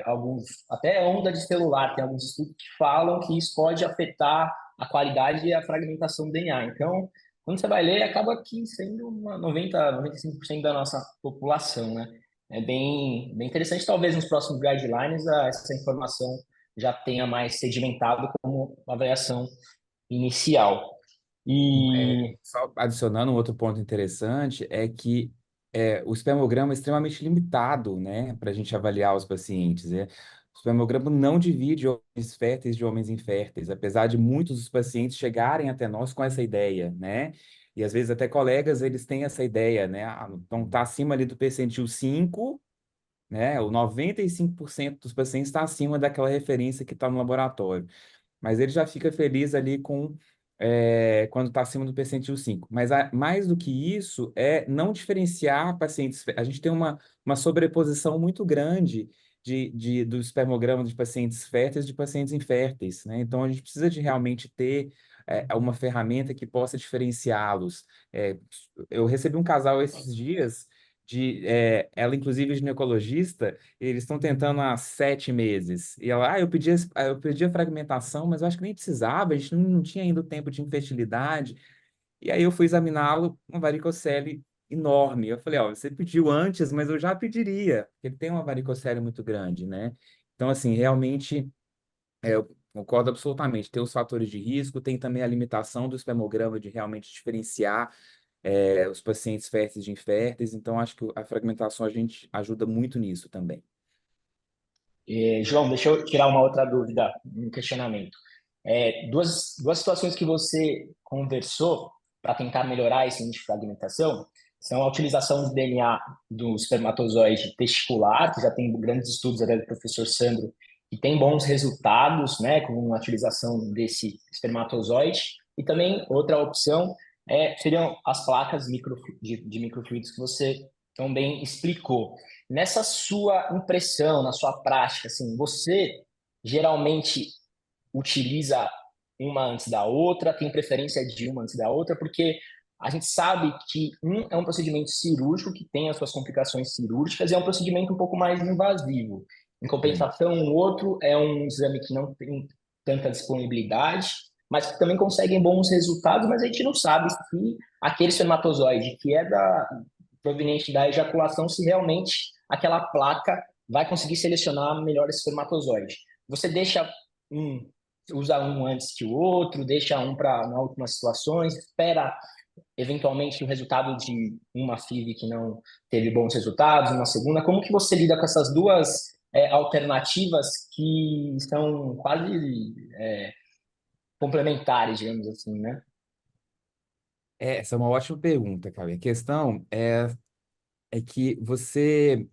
S4: alguns, até onda de celular, tem alguns estudos que falam que isso pode afetar a qualidade e a fragmentação do DNA. Então, quando você vai ler, acaba aqui sendo 95% da nossa população, né? É bem interessante. Talvez nos próximos guidelines essa informação já tenha mais sedimentado como avaliação inicial. E
S3: Só adicionando um outro ponto interessante é que o espermograma é extremamente limitado, né, para a gente avaliar os pacientes. Né? O espermograma não divide homens férteis de homens inférteis, apesar de muitos dos pacientes chegarem até nós com essa ideia, né? E às vezes até colegas eles têm essa ideia, né? Então tá acima ali do percentil 5, né? O 95% dos pacientes está acima daquela referência que está no laboratório. Mas ele já fica feliz ali com quando está acima do percentil 5. Mas mais do que isso, é não diferenciar pacientes. A gente tem uma sobreposição muito grande do espermograma de pacientes férteis e de pacientes inférteis, né? Então, a gente precisa de realmente ter uma ferramenta que possa diferenciá-los. Eu recebi um casal esses dias, ela inclusive é ginecologista, eles estão tentando há 7 meses. E ela, eu pedi a fragmentação, mas eu acho que nem precisava, a gente não tinha ainda o tempo de infertilidade. E aí eu fui examiná-lo com varicocele enorme. Eu falei, ó, você pediu antes, mas eu já pediria, porque ele tem uma varicocele muito grande, né? Então, assim, realmente, eu concordo absolutamente. Tem os fatores de risco, tem também a limitação do espermograma de realmente diferenciar os pacientes férteis de inférteis. Então, acho que a fragmentação a gente ajuda muito nisso também.
S4: João, deixa eu tirar uma outra dúvida, um questionamento. Duas situações que você conversou para tentar melhorar esse índice de fragmentação são a utilização do DNA do espermatozoide testicular, que já tem grandes estudos até do professor Sandro, que tem bons resultados, né, com a utilização desse espermatozoide. E também outra opção seriam as placas de microfluidos que você também explicou. Nessa sua impressão, na sua prática, assim, você geralmente utiliza uma antes da outra, tem preferência de uma antes da outra, porque a gente sabe que um é um procedimento cirúrgico que tem as suas complicações cirúrgicas e é um procedimento um pouco mais invasivo. Em
S3: Sim.
S4: compensação, o outro é um exame que não tem tanta disponibilidade, mas que também conseguem bons resultados, mas a gente não sabe se aquele espermatozoide que é proveniente da ejaculação, se realmente aquela placa vai conseguir selecionar melhor esse espermatozoide. Você deixa um, usa um antes que o outro, deixa um para nas últimas situações, espera eventualmente o resultado de uma FIV que não teve bons resultados, uma segunda. Como que você lida com essas duas alternativas que são quase complementares, digamos assim, né?
S3: Essa é uma ótima pergunta, cara. A questão é que você,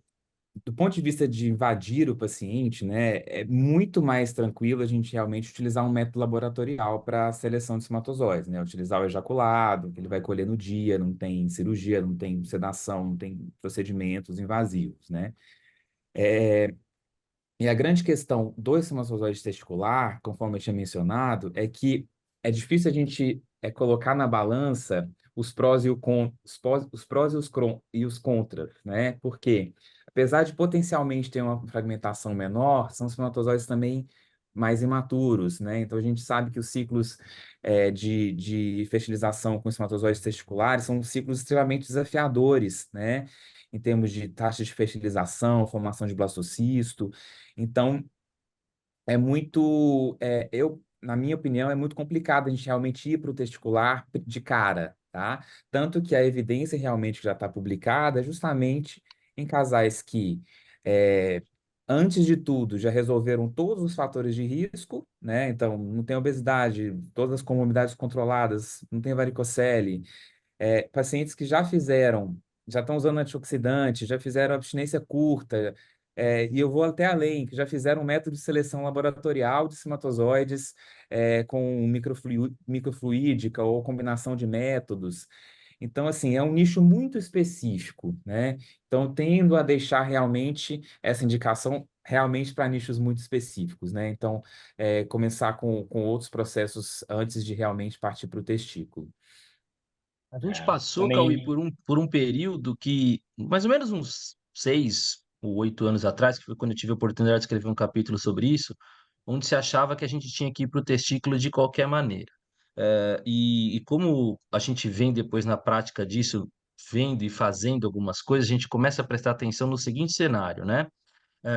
S3: do ponto de vista de invadir o paciente, né, é muito mais tranquilo a gente realmente utilizar um método laboratorial para a seleção de espermatozoides, né? Utilizar o ejaculado, que ele vai colher no dia, não tem cirurgia, não tem sedação, não tem procedimentos invasivos, né? E a grande questão do espermatozoide testicular, conforme eu tinha mencionado, é que é difícil a gente colocar na balança os prós e, os prós e e os contras, né? Porque, apesar de potencialmente ter uma fragmentação menor, são espermatozoides também mais imaturos, né? Então, a gente sabe que os ciclos de fertilização com espermatozoides testiculares são ciclos extremamente desafiadores, né? Em termos de taxa de fertilização, formação de blastocisto. Então, na minha opinião, é muito complicado a gente realmente ir para o testicular de cara, tá? Tanto que a evidência realmente que já está publicada é justamente em casais que, é, antes de tudo, já resolveram todos os fatores de risco, né? Então, não tem obesidade, todas as comorbidades controladas, não tem varicocele, pacientes que já estão usando antioxidante, já fizeram abstinência curta, e eu vou até além, que já fizeram um método de seleção laboratorial de espermatozoides com microfluídica ou combinação de métodos. Então, assim, é um nicho muito específico, né? Então, eu tendo a deixar realmente essa indicação realmente para nichos muito específicos, né? Então, começar com outros processos antes de realmente partir para o testículo.
S2: A gente passou, Cauê,
S4: Também
S2: por um período que, mais ou menos uns 6 ou 8 anos atrás, que foi quando eu tive a oportunidade de escrever um capítulo sobre isso, onde se achava que a gente tinha que ir para o testículo de qualquer maneira. E como a gente vem depois na prática disso, vendo e fazendo algumas coisas, a gente começa a prestar atenção no seguinte cenário, né?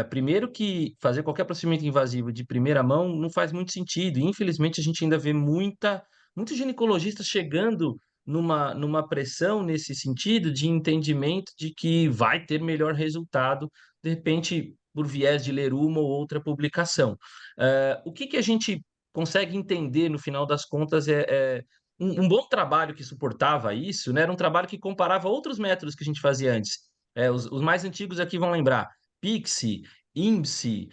S2: Primeiro que fazer qualquer procedimento invasivo de primeira mão não faz muito sentido. E, infelizmente, a gente ainda vê muitos ginecologistas chegando numa pressão nesse sentido de entendimento de que vai ter melhor resultado, de repente, por viés de ler uma ou outra publicação. O que a gente consegue entender, no final das contas, um bom trabalho que suportava isso, né? Era um trabalho que comparava outros métodos que a gente fazia antes. Os mais antigos aqui vão lembrar. Pixie, IMSI,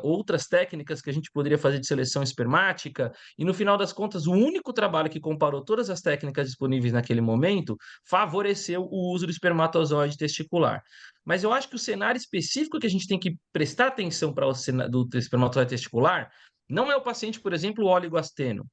S2: outras técnicas que a gente poderia fazer de seleção espermática, e no final das contas, o único trabalho que comparou todas as técnicas disponíveis naquele momento favoreceu o uso do espermatozoide testicular. Mas eu acho que o cenário específico que a gente tem que prestar atenção para do espermatozoide testicular não é o paciente, por exemplo, oligosteno,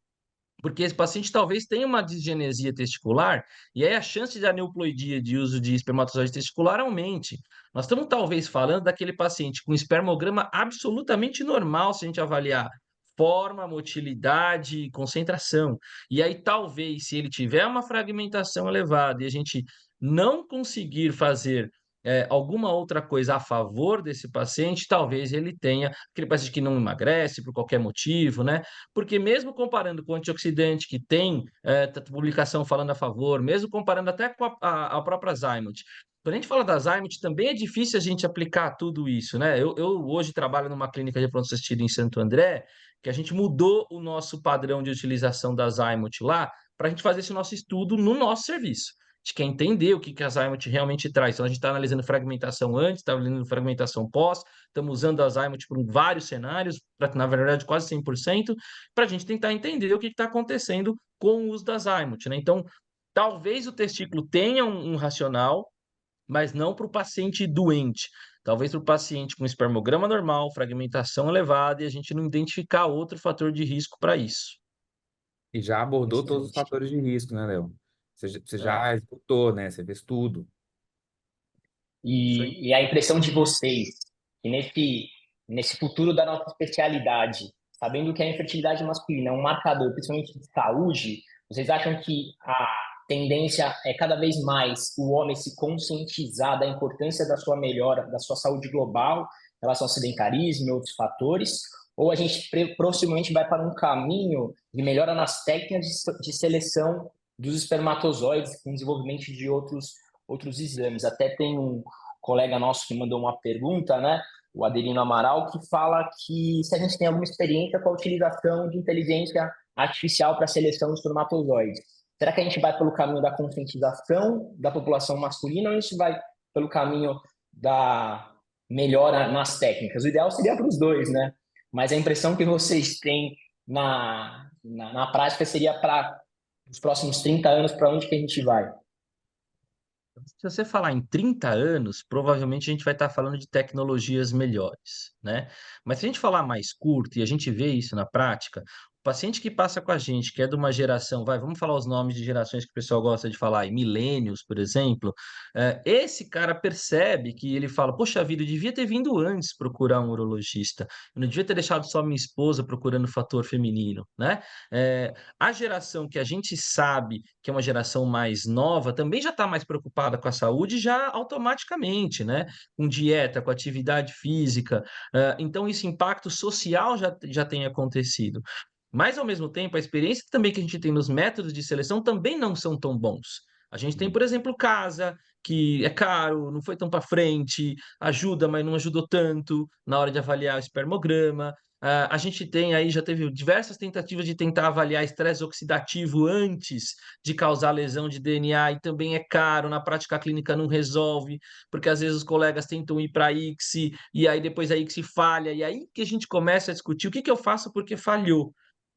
S2: porque esse paciente talvez tenha uma disgenesia testicular e aí a chance de aneuploidia de uso de espermatozoide testicular aumente. Nós estamos talvez falando daquele paciente com espermograma absolutamente normal, se a gente avaliar forma, motilidade e concentração. E aí talvez, se ele tiver uma fragmentação elevada e a gente não conseguir fazer alguma outra coisa a favor desse paciente, talvez ele tenha aquele paciente que não emagrece por qualquer motivo, né? Porque mesmo comparando com o antioxidante que tem publicação falando a favor, mesmo comparando até com a própria Zymote, quando a gente fala da Zymote, também é difícil a gente aplicar tudo isso, né? Eu hoje trabalho numa clínica de pronto assistido em Santo André, que a gente mudou o nosso padrão de utilização da Zymote lá para a gente fazer esse nosso estudo no nosso serviço. A gente quer entender o que a Zymote realmente traz. Então, a gente está analisando fragmentação antes, está analisando fragmentação pós, estamos usando a Zymote para vários cenários, na verdade, quase 100%, para a gente tentar entender o que está acontecendo com o uso da Zymote, né? Então, talvez o testículo tenha um racional, mas não para o paciente doente. Talvez para o paciente com espermograma normal, fragmentação elevada, e a gente não identificar outro fator de risco para isso.
S3: E já abordou todos os
S4: Excelente.
S3: fatores de risco, né, Léo? Você
S2: É,
S3: já escutou, né? Você fez tudo.
S2: isso aí.
S4: E a impressão de vocês, que nesse futuro da nossa especialidade, sabendo que a infertilidade masculina é um marcador, principalmente de saúde, vocês acham que a tendência é cada vez mais o homem se conscientizar da importância da sua melhora, da sua saúde global, em relação ao sedentarismo e outros fatores? Ou a gente proximamente vai para um caminho de melhora nas técnicas de seleção dos espermatozoides, com desenvolvimento de outros exames? Até tem um colega nosso que mandou uma pergunta, né? O Adelino Amaral, que fala que se a gente tem alguma experiência com a utilização de inteligência artificial para a seleção dos espermatozoides. Será que a gente vai pelo caminho da conscientização da população masculina ou a gente vai pelo caminho da melhora nas técnicas? O ideal seria para os dois, né? Mas a impressão que vocês têm na prática seria para os próximos 30 anos, para onde que a gente vai?
S2: Se você falar em 30 anos, provavelmente a gente vai estar falando de tecnologias melhores, né? Mas se a gente falar mais curto, e a gente vê isso na prática, o paciente que passa com a gente, que é de uma geração, vamos falar os nomes de gerações que o pessoal gosta de falar, aí, milênios, por exemplo, esse cara percebe que ele fala, poxa vida, eu devia ter vindo antes procurar um urologista, eu não devia ter deixado só minha esposa procurando fator feminino, né? A geração que a gente sabe que é uma geração mais nova também já está mais preocupada com a saúde já automaticamente, né? Com dieta, com atividade física. Então, esse impacto social já tem acontecido. Mas, ao mesmo tempo, a experiência também que a gente tem nos métodos de seleção também não são tão bons. A gente tem, por exemplo, casa, que é caro, não foi tão para frente, ajuda, mas não ajudou tanto na hora de avaliar o espermograma. A gente tem aí, já teve diversas tentativas de tentar avaliar estresse oxidativo antes de causar lesão de DNA, e também é caro, na prática clínica não resolve, porque às vezes os colegas tentam ir para a ICSI, e aí depois a ICSI falha, e aí que a gente começa a discutir o que eu faço porque falhou,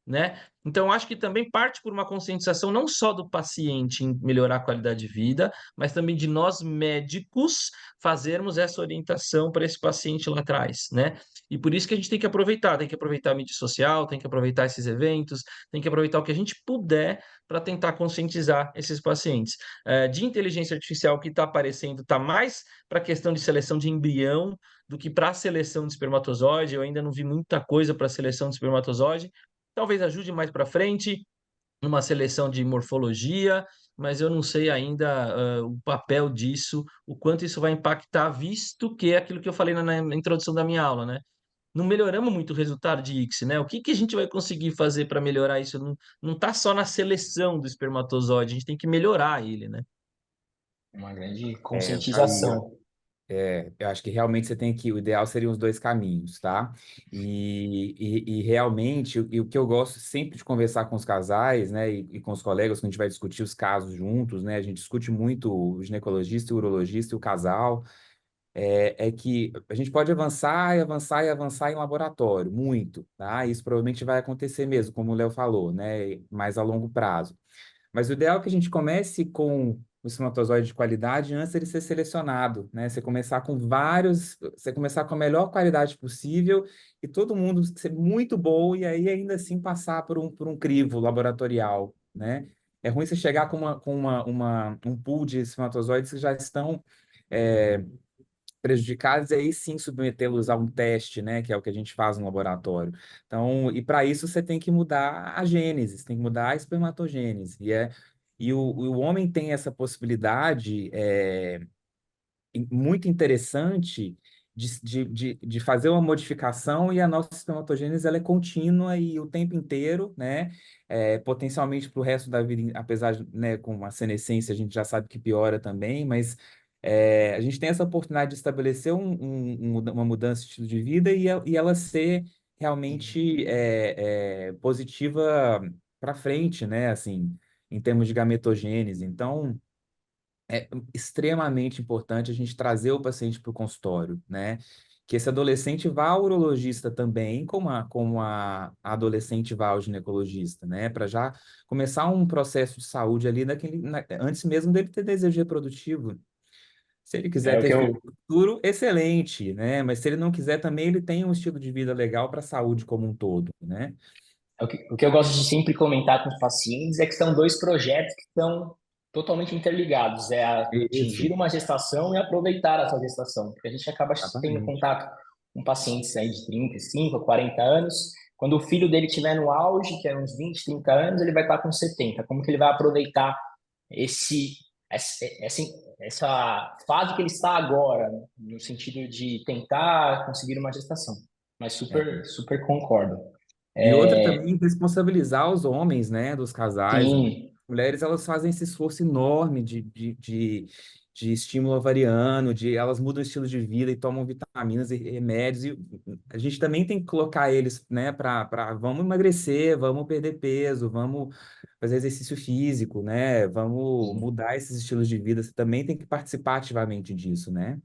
S2: né? Então, acho que também parte por uma conscientização não só do paciente em melhorar a qualidade de vida, mas também de nós médicos fazermos essa orientação para esse paciente lá atrás, né? E por isso que a gente tem que aproveitar a mídia social, tem que aproveitar esses eventos, tem que aproveitar o que a gente puder para tentar conscientizar esses pacientes. De inteligência artificial que está aparecendo, está mais para a questão de seleção de embrião do que para a seleção de espermatozoide. Eu ainda não vi muita coisa para a seleção de espermatozoide. Talvez ajude mais para frente, numa seleção de morfologia, mas eu não sei ainda o papel disso, o quanto isso vai impactar, visto que é aquilo que eu falei na introdução da minha aula, né? Não melhoramos muito o resultado de ICSI, né? O que a gente vai conseguir fazer para melhorar isso? Não está só na seleção do espermatozoide, a gente tem que melhorar ele, né?
S4: Uma grande
S3: Tá aí, ó.
S4: conscientização.
S3: Eu acho que realmente você tem que. O ideal seriam os dois caminhos, tá? E realmente, o que eu gosto sempre de conversar com os casais, né, e com os colegas, quando a gente vai discutir os casos juntos, né, a gente discute muito o ginecologista, o urologista e o casal, é que a gente pode avançar e avançar e avançar em laboratório, muito, tá? Isso provavelmente vai acontecer mesmo, como o Léo falou, né, mais a longo prazo. Mas o ideal é que a gente comece com o espermatozoide de qualidade antes dele ser selecionado, né? Você começar com vários, você começar com a melhor qualidade possível e todo mundo ser muito bom e aí ainda assim passar por um crivo laboratorial, né? É ruim você chegar com um pool de espermatozoides que já estão é, prejudicados e aí sim submetê-los a um teste, né, que é o que a gente faz no laboratório. Então, e para isso você tem que mudar a gênese, você tem que mudar a espermatogênese. E o homem tem essa possibilidade muito interessante de fazer uma modificação, e a nossa espermatogênese ela é contínua e o tempo inteiro, né? Potencialmente para o resto da vida, apesar de, né, com a senescência a gente já sabe que piora também, mas a gente tem essa oportunidade de estabelecer uma mudança de estilo de vida e ela ser realmente positiva para frente, né? Assim, em termos de gametogênese. Então, é extremamente importante a gente trazer o paciente para o consultório, né? Que esse adolescente vá ao urologista também, como a adolescente vá ao ginecologista, né? Para já começar um processo de saúde ali antes mesmo dele ter desejo reprodutivo. Se ele quiser
S4: É o
S3: ter
S4: que
S3: filho
S4: eu,
S3: no futuro, excelente, né? Mas se ele não quiser também, ele tem um estilo de vida legal para a saúde como um todo, né?
S4: o que eu gosto de sempre comentar com os pacientes é que são dois projetos que estão totalmente interligados, é
S3: Isso,
S4: atingir uma gestação e aproveitar essa gestação, porque a gente acaba tendo
S3: exatamente.
S4: contato com pacientes aí de 35, 40 anos, quando o filho dele estiver no auge, que é uns 20, 30 anos, ele vai estar com 70. Como que ele vai aproveitar esse, essa, essa fase que ele está agora, né? No sentido de tentar conseguir uma gestação? Mas
S3: É.
S4: super, super concordo.
S3: E outra
S4: É,
S3: também, responsabilizar os homens, né, dos casais. As
S4: sim,
S3: mulheres, elas fazem esse esforço enorme de estímulo ovariano, elas mudam o estilo de vida e tomam vitaminas e remédios. E a gente também tem que colocar eles, né, vamos emagrecer, vamos perder peso, vamos fazer exercício físico, né, vamos
S4: sim.
S3: mudar esses estilos de vida. Você também tem que participar ativamente disso, né?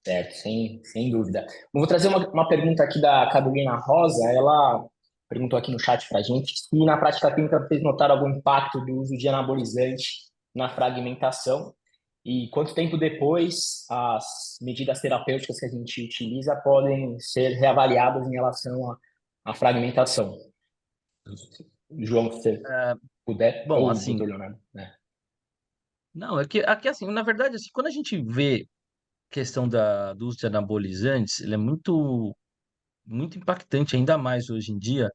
S4: Certo, sem dúvida. Vou trazer uma pergunta aqui da Carolina Rosa. Ela perguntou aqui no chat para a gente se na prática clínica vocês notaram algum impacto do uso de anabolizante na fragmentação e quanto tempo depois as medidas terapêuticas que a gente utiliza podem ser reavaliadas em relação à fragmentação. João, se você
S2: É,
S4: puder,
S2: bom,
S4: ou
S2: assim,
S4: doutor Leonardo, né?
S2: não, é que aqui, assim, na verdade, assim, quando a gente vê questão do uso de anabolizantes, ele é muito impactante, ainda mais hoje em dia,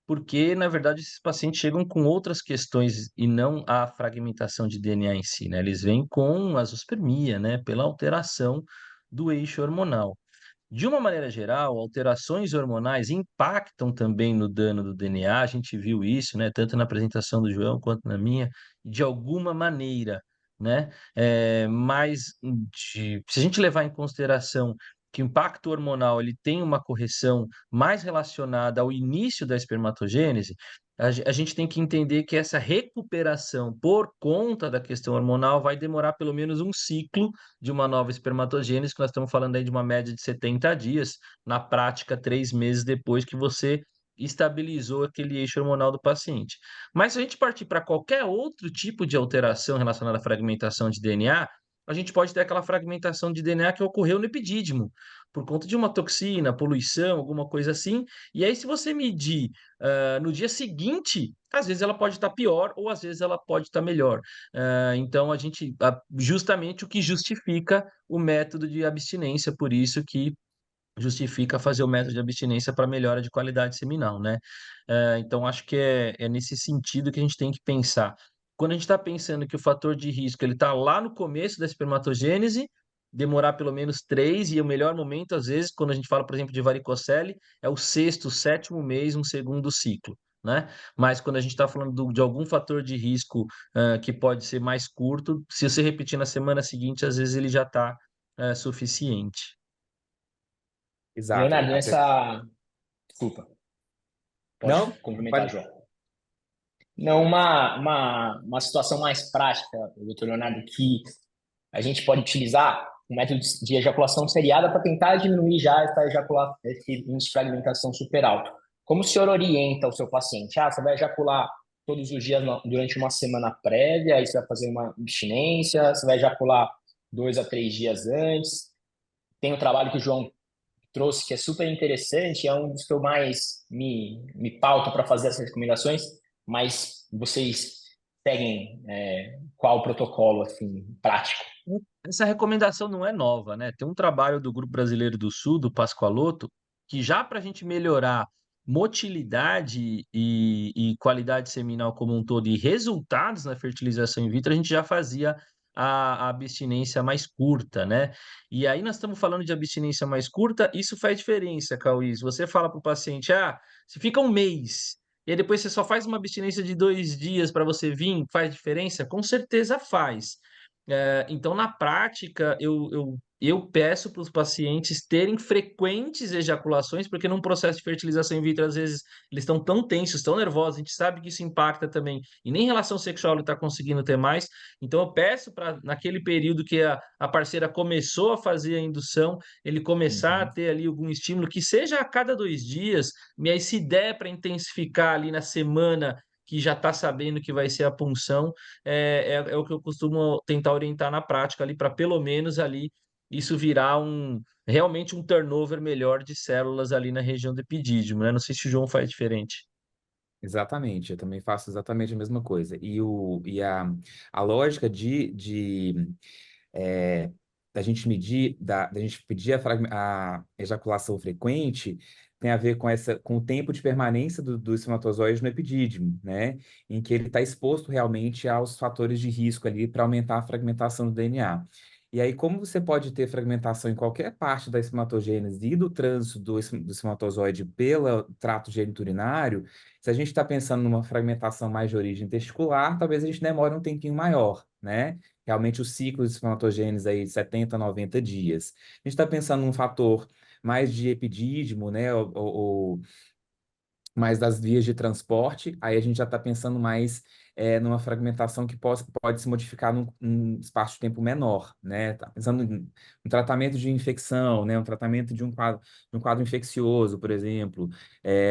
S2: porque, na verdade, esses pacientes chegam com outras questões e não a fragmentação de DNA em si, né? Eles vêm com azospermia, né? Pela alteração do eixo hormonal. De uma maneira geral, alterações hormonais impactam também no dano do DNA, a gente viu isso, né, tanto na apresentação do João quanto na minha, de alguma maneira, né? Mas se a gente levar em consideração que o impacto hormonal ele tem uma correção mais relacionada ao início da espermatogênese, a gente tem que entender que essa recuperação por conta da questão hormonal vai demorar pelo menos um ciclo de uma nova espermatogênese, que nós estamos falando aí de uma média de 70 dias, na prática, 3 meses depois que você estabilizou aquele eixo hormonal do paciente. Mas se a gente partir para qualquer outro tipo de alteração relacionada à fragmentação de DNA, a gente pode ter aquela fragmentação de DNA que ocorreu no epidídimo, por conta de uma toxina, poluição, alguma coisa assim. E aí, se você medir no dia seguinte, às vezes ela pode estar pior ou às vezes ela pode estar melhor. Então, justamente o que justifica o método de abstinência, por isso que justifica fazer o método de abstinência para melhora de qualidade seminal, né? Então, acho que é nesse sentido que a gente tem que pensar. Quando a gente está pensando que o fator de risco ele está lá no começo da espermatogênese, demorar pelo menos 3, e o melhor momento, às vezes, quando a gente fala, por exemplo, de varicocele, é o sexto, sétimo mês, um segundo ciclo, né? Mas quando a gente está falando de algum fator de risco que pode ser mais curto, se você repetir na semana seguinte, às vezes ele já está suficiente.
S3: Exato.
S4: Leonardo, nessa. Desculpa, pode
S3: Não?
S4: complementar,
S3: Pode.
S4: João. Não, uma situação mais prática, doutor Leonardo, que a gente pode utilizar o método de ejaculação seriada para tentar diminuir já esse índice de fragmentação super alto. Como o senhor orienta o seu paciente? Você vai ejacular todos os dias durante uma semana prévia, aí você vai fazer uma abstinência, você vai ejacular 2 a 3 dias antes. Tem o trabalho que o João trouxe, que é super interessante, é um dos que eu mais me pauto para fazer essas recomendações, mas vocês seguem qual o protocolo assim, prático?
S2: Essa recomendação não é nova, né? Tem um trabalho do Grupo Brasileiro do Sul, do Pascoaloto, que já para a gente melhorar motilidade e qualidade seminal como um todo e resultados na fertilização in vitro, a gente já fazia a abstinência mais curta, né? E aí nós estamos falando de abstinência mais curta, isso faz diferença, Cauís. Você fala para o paciente, você fica um mês, e aí depois você só faz uma abstinência de 2 dias para você vir, faz diferença? Com certeza faz. Então, na prática, eu peço para os pacientes terem frequentes ejaculações, porque num processo de fertilização in vitro, às vezes, eles estão tão tensos, tão nervosos, a gente sabe que isso impacta também, e nem relação sexual ele está conseguindo ter mais. Então, eu peço para, naquele período que a parceira começou a fazer a indução, ele começar a
S3: Uhum.
S2: ter ali algum estímulo, que seja a cada 2 dias, mas se der para intensificar ali na semana que já está sabendo que vai ser a punção, é o que eu costumo tentar orientar na prática ali, para pelo menos ali isso virar realmente um turnover melhor de células ali na região do epidídimo, né? Não sei se o João faz diferente.
S3: Exatamente, eu também faço exatamente a mesma coisa. A lógica é, da gente medir, da gente pedir a ejaculação frequente tem a ver com o tempo de permanência do espermatozoide no epidídimo, né? Em que ele está exposto realmente aos fatores de risco ali para aumentar a fragmentação do DNA. E aí, como você pode ter fragmentação em qualquer parte da espermatogênese e do trânsito do espermatozoide pelo trato geniturinário, se a gente está pensando numa fragmentação mais de origem testicular, talvez a gente demore um tempinho maior, né? Realmente o ciclo de espermatogênese aí de 70 a 90 dias. A gente está pensando num fator mais de epidídimo, né? Ou mais das vias de transporte, aí a gente já está pensando mais numa fragmentação que pode se modificar num espaço de tempo menor, né? Tá pensando em um tratamento de infecção, né? Um tratamento de um quadro infeccioso, por exemplo.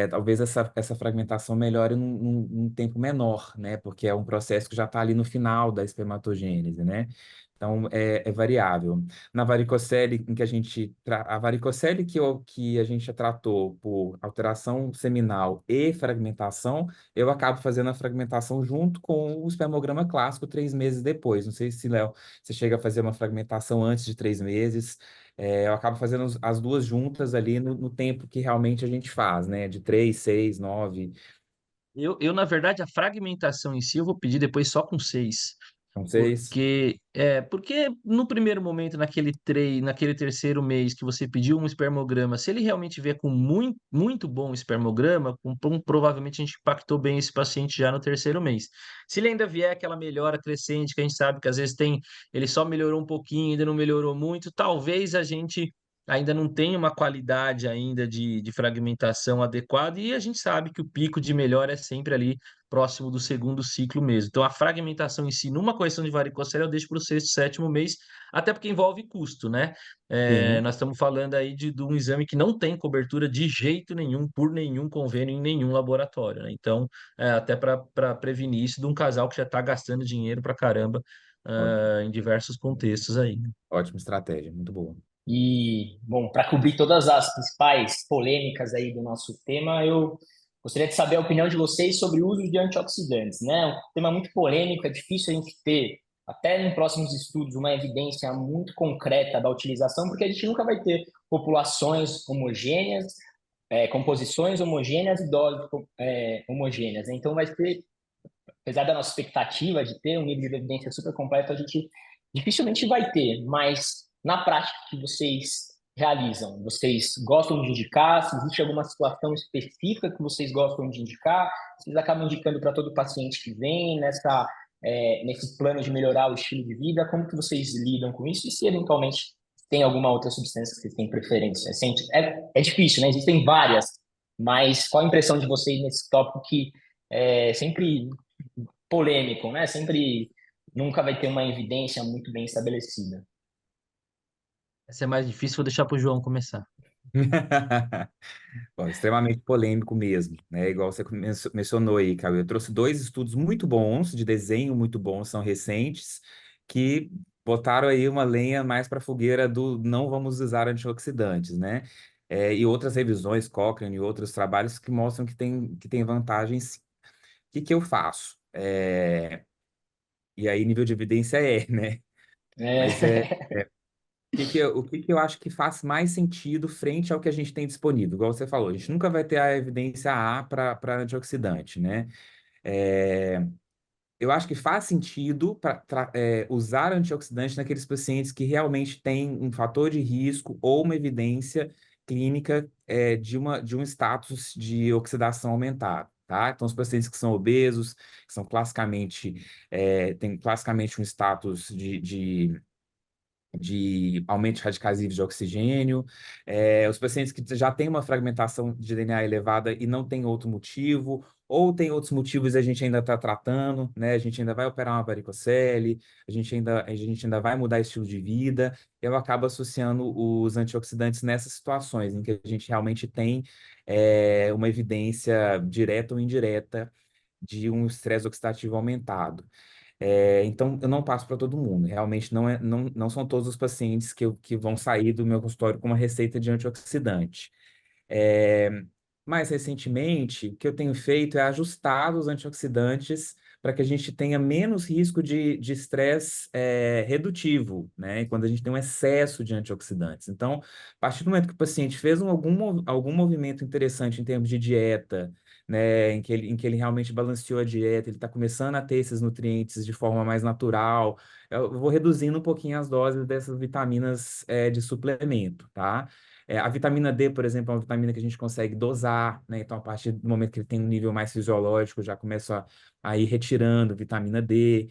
S3: Talvez essa fragmentação melhore num tempo menor, né? Porque é um processo que já está ali no final da espermatogênese, né? Então, é variável. Na varicocele, em que a varicocele que a gente já tratou por alteração seminal e fragmentação, eu acabo fazendo a fragmentação junto com o espermograma clássico 3 meses depois. Não sei se, Léo, você chega a fazer uma fragmentação antes de 3 meses. Eu acabo fazendo as duas juntas ali no tempo que realmente a gente faz, né? De 3, 6, 9,
S2: Na verdade, a fragmentação em si eu vou pedir depois só com 6.
S3: são 6.
S2: Porque no primeiro momento, naquele terceiro mês que você pediu um espermograma, se ele realmente vier com muito, muito bom espermograma, provavelmente a gente impactou bem esse paciente já no terceiro mês. Se ele ainda vier aquela melhora crescente, que a gente sabe que às vezes ele só melhorou um pouquinho, ainda não melhorou muito, talvez a gente ainda não tenha uma qualidade ainda de fragmentação adequada, e a gente sabe que o pico de melhora é sempre ali próximo do segundo ciclo mesmo. Então, a fragmentação em si, numa correção de varicocele, eu deixo para o sexto, sétimo mês, até porque envolve custo, né?
S3: Sim,
S2: Nós estamos falando aí de um exame que não tem cobertura de jeito nenhum, por nenhum convênio em nenhum laboratório, né? Então, até para prevenir isso de um casal que já está gastando dinheiro para caramba,
S3: ótimo.
S2: em diversos contextos aí.
S3: Ótima estratégia, muito boa.
S4: E, bom, para cobrir todas as principais polêmicas aí do nosso tema, eu gostaria de saber a opinião de vocês sobre o uso de antioxidantes, né? É um tema muito polêmico, é difícil a gente ter, até em próximos estudos, uma evidência muito concreta da utilização, porque a gente nunca vai ter populações homogêneas, composições homogêneas e doses homogêneas, né? Então vai ter, apesar da nossa expectativa de ter um nível de evidência super completo, a gente dificilmente vai ter, mas na prática que vocês realizam, vocês gostam de indicar? Se existe alguma situação específica que vocês gostam de indicar, vocês acabam indicando para todo paciente que vem nesse plano de melhorar o estilo de vida, como que vocês lidam com isso? E se eventualmente tem alguma outra substância que vocês têm preferência? É difícil, né? Existem várias, mas qual a impressão de vocês nesse tópico que é sempre polêmico, né? Sempre nunca vai ter uma evidência muito bem estabelecida.
S2: Essa é mais difícil, vou deixar para o João começar.
S3: Bom, extremamente polêmico mesmo, né? Igual você mencionou aí, Cauê. Eu trouxe dois estudos muito bons, de desenho muito bons, são recentes, que botaram aí uma lenha mais para a fogueira do não vamos usar antioxidantes, né? E outras revisões, Cochrane e outros trabalhos que mostram que tem vantagens. O que que eu faço? E aí, nível de evidência né? Mas
S4: É,
S3: o que que eu acho que faz mais sentido frente ao que a gente tem disponível? Igual você falou, a gente nunca vai ter a evidência A para antioxidante, né? É, eu acho que faz sentido usar antioxidante naqueles pacientes que realmente têm um fator de risco ou uma evidência clínica de um status de oxidação aumentado, tá? Então, os pacientes que são obesos, que são têm classicamente um status de aumento de radicais livres de oxigênio, os pacientes que já têm uma fragmentação de DNA elevada e não tem outro motivo, ou tem outros motivos e a gente ainda está tratando, né? A gente ainda vai operar uma varicocele, a gente ainda vai mudar estilo de vida, eu acabo associando os antioxidantes nessas situações em que a gente realmente tem uma evidência direta ou indireta de um estresse oxidativo aumentado. Então, eu não passo para todo mundo. Realmente, não são todos os pacientes que vão sair do meu consultório com uma receita de antioxidante. É, Mais recentemente, o que eu tenho feito é ajustar os antioxidantes para que a gente tenha menos risco de estresse redutivo, né? Quando a gente tem um excesso de antioxidantes. Então, a partir do momento que o paciente fez algum movimento interessante em termos de dieta, né, em que ele realmente balanceou a dieta, ele está começando a ter esses nutrientes de forma mais natural, eu vou reduzindo um pouquinho as doses dessas vitaminas de suplemento, tá? A vitamina D, por exemplo, é uma vitamina que a gente consegue dosar, né? Então, a partir do momento que ele tem um nível mais fisiológico, eu já começo a ir retirando vitamina D.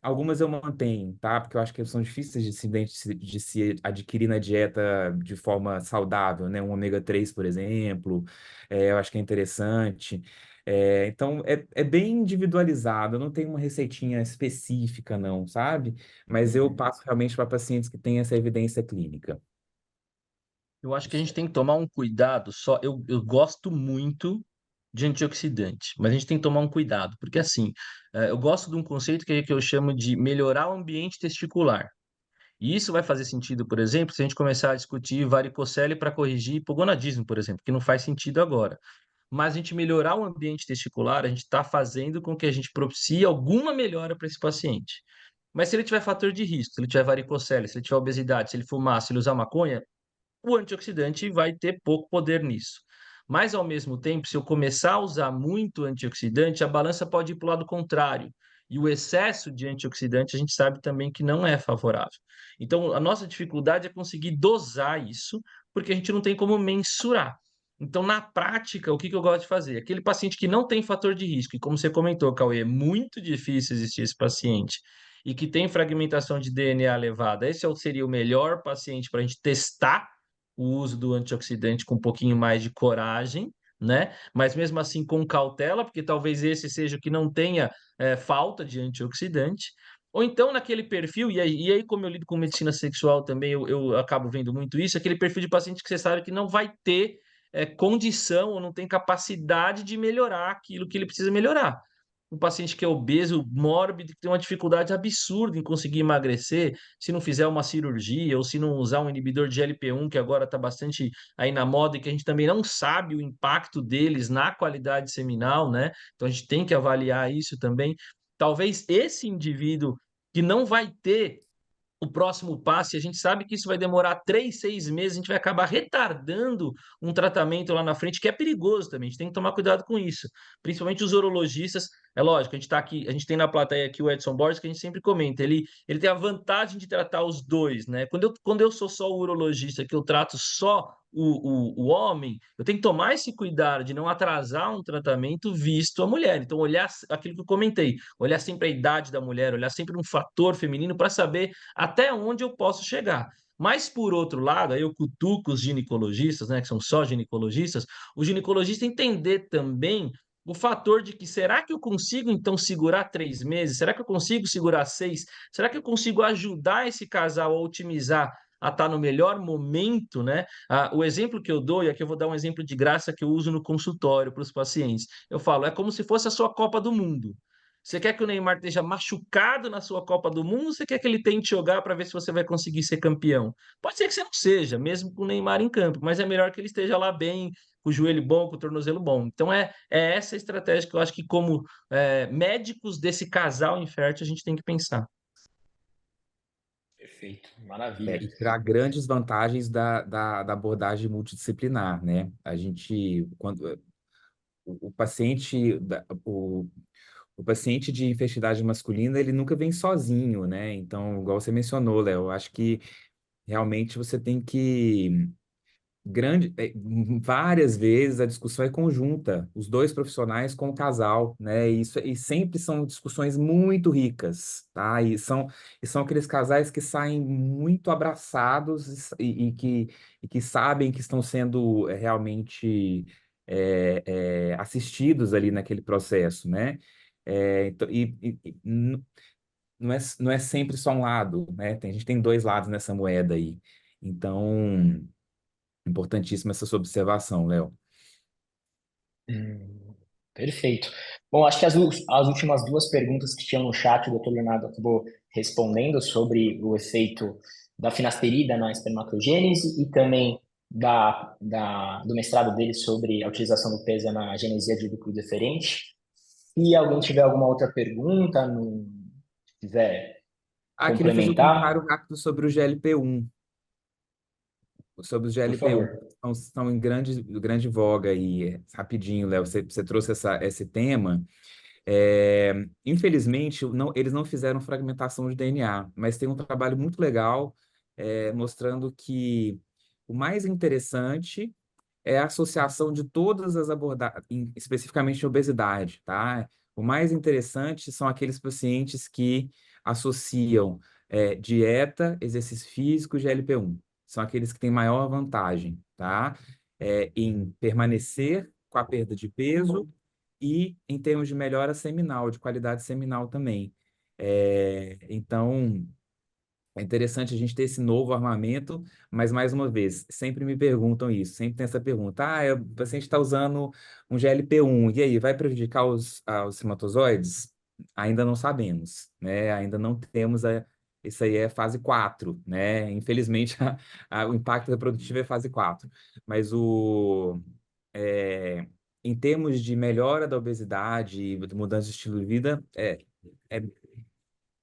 S3: Algumas eu mantenho, tá? Porque eu acho que são difíceis de se adquirir na dieta de forma saudável, né? Um ômega 3, por exemplo, eu acho que é interessante. Então, é bem individualizado, eu não tenho uma receitinha específica, não, sabe? Mas eu
S4: Uhum.
S3: passo realmente para pacientes que têm essa evidência clínica.
S2: Eu acho que a gente tem que tomar um cuidado só. Eu gosto muito de antioxidante, mas a gente tem que tomar um cuidado, porque assim, eu gosto de um conceito que eu chamo de melhorar o ambiente testicular. E isso vai fazer sentido, por exemplo, se a gente começar a discutir varicocele para corrigir hipogonadismo, por exemplo, que não faz sentido agora. Mas a gente melhorar o ambiente testicular, a gente está fazendo com que a gente propicie alguma melhora para esse paciente. Mas se ele tiver fator de risco, se ele tiver varicocele, se ele tiver obesidade, se ele fumar, se ele usar maconha, o antioxidante vai ter pouco poder nisso. Mas, ao mesmo tempo, se eu começar a usar muito antioxidante, a balança pode ir para o lado contrário. E o excesso de antioxidante a gente sabe também que não é favorável. Então, a nossa dificuldade é conseguir dosar isso, porque a gente não tem como mensurar. Então, na prática, o que eu gosto de fazer? Aquele paciente que não tem fator de risco, e como você comentou, Cauê, é muito difícil existir esse paciente, e que tem fragmentação de DNA elevada, seria o melhor paciente para a gente testar o uso do antioxidante com um pouquinho mais de coragem, né? Mas mesmo assim com cautela, porque talvez esse seja o que não tenha falta de antioxidante. Ou então naquele perfil, e aí como eu lido com medicina sexual também, eu acabo vendo muito isso, aquele perfil de paciente que você sabe que não vai ter condição ou não tem capacidade de melhorar aquilo que ele precisa melhorar. Um paciente que é obeso, mórbido, que tem uma dificuldade absurda em conseguir emagrecer, se não fizer uma cirurgia ou se não usar um inibidor de GLP-1, que agora está bastante aí na moda e que a gente também não sabe o impacto deles na qualidade seminal, né? Então a gente tem que avaliar isso também. Talvez esse indivíduo que não vai ter o próximo passo, e a gente sabe que isso vai demorar 3, 6 meses, a gente vai acabar retardando um tratamento lá na frente, que é perigoso também, a gente tem que tomar cuidado com isso, principalmente os urologistas, é lógico, a gente está aqui, a gente tem na plateia aqui o Edson Borges, que a gente sempre comenta, ele tem a vantagem de tratar os dois, né? Quando eu sou só o urologista, que eu trato só o homem, eu tenho que tomar esse cuidado de não atrasar um tratamento visto a mulher. Então, olhar aquilo que eu comentei, olhar sempre a idade da mulher, olhar sempre um fator feminino para saber até onde eu posso chegar. Mas, por outro lado, aí eu cutuco os ginecologistas, né, que são só ginecologistas, o ginecologista entender também o fator de que será que eu consigo então segurar 3 meses? Será que eu consigo segurar 6? Será que eu consigo ajudar esse casal a otimizar, a estar no melhor momento, né? O exemplo que eu dou, e aqui eu vou dar um exemplo de graça que eu uso no consultório para os pacientes. Eu falo, é como se fosse a sua Copa do Mundo. Você quer que o Neymar esteja machucado na sua Copa do Mundo ou você quer que ele tente jogar para ver se você vai conseguir ser campeão? Pode ser que você não seja, mesmo com o Neymar em campo, mas é melhor que ele esteja lá bem, com o joelho bom, com o tornozelo bom. Então é essa estratégia que eu acho que, como médicos desse casal infértil, a gente tem que pensar.
S4: Perfeito, maravilha.
S3: E tirar grandes vantagens da abordagem multidisciplinar, né? Quando o paciente, o paciente de infertilidade masculina, ele nunca vem sozinho, né? Então, igual você mencionou, Léo, eu acho que realmente você tem que várias vezes a discussão é conjunta, os dois profissionais com o casal, né? E sempre são discussões muito ricas, tá? E são aqueles casais que saem muito abraçados e que sabem que estão sendo realmente assistidos ali naquele processo, né? Não é sempre só um lado, né? A gente tem dois lados nessa moeda aí. Então, importantíssima essa sua observação, Léo.
S4: Perfeito. Bom, acho que as últimas duas perguntas que tinham no chat, o doutor Leonardo acabou respondendo sobre o efeito da finasterida na espermatogênese e também do mestrado dele sobre a utilização do PESA na genesia de núcleo deferente. Se alguém tiver alguma outra pergunta, quiser
S3: Queria fazer um comentário
S4: complementar,
S3: rápido sobre o GLP-1. Sobre os
S4: por
S3: GLP-1,
S4: favor.
S3: estão em grande voga aí. Rapidinho, Léo, você trouxe esse tema. Infelizmente, eles não fizeram fragmentação de DNA, mas tem um trabalho muito legal mostrando que o mais interessante é a associação de todas as abordagens, especificamente em obesidade, tá? O mais interessante são aqueles pacientes que associam dieta, exercício físico e GLP-1. São aqueles que têm maior vantagem, tá? Em permanecer com a perda de peso e em termos de melhora seminal, de qualidade seminal também. Então, é interessante a gente ter esse novo armamento, mas, mais uma vez, sempre me perguntam isso, sempre tem essa pergunta, o paciente está usando um GLP-1, e aí, vai prejudicar os espermatozoides? Ainda não sabemos, né? Ainda não temos isso aí é fase 4, né? Infelizmente, o impacto reprodutivo é fase 4, mas é, em termos de melhora da obesidade e de mudança de estilo de vida, é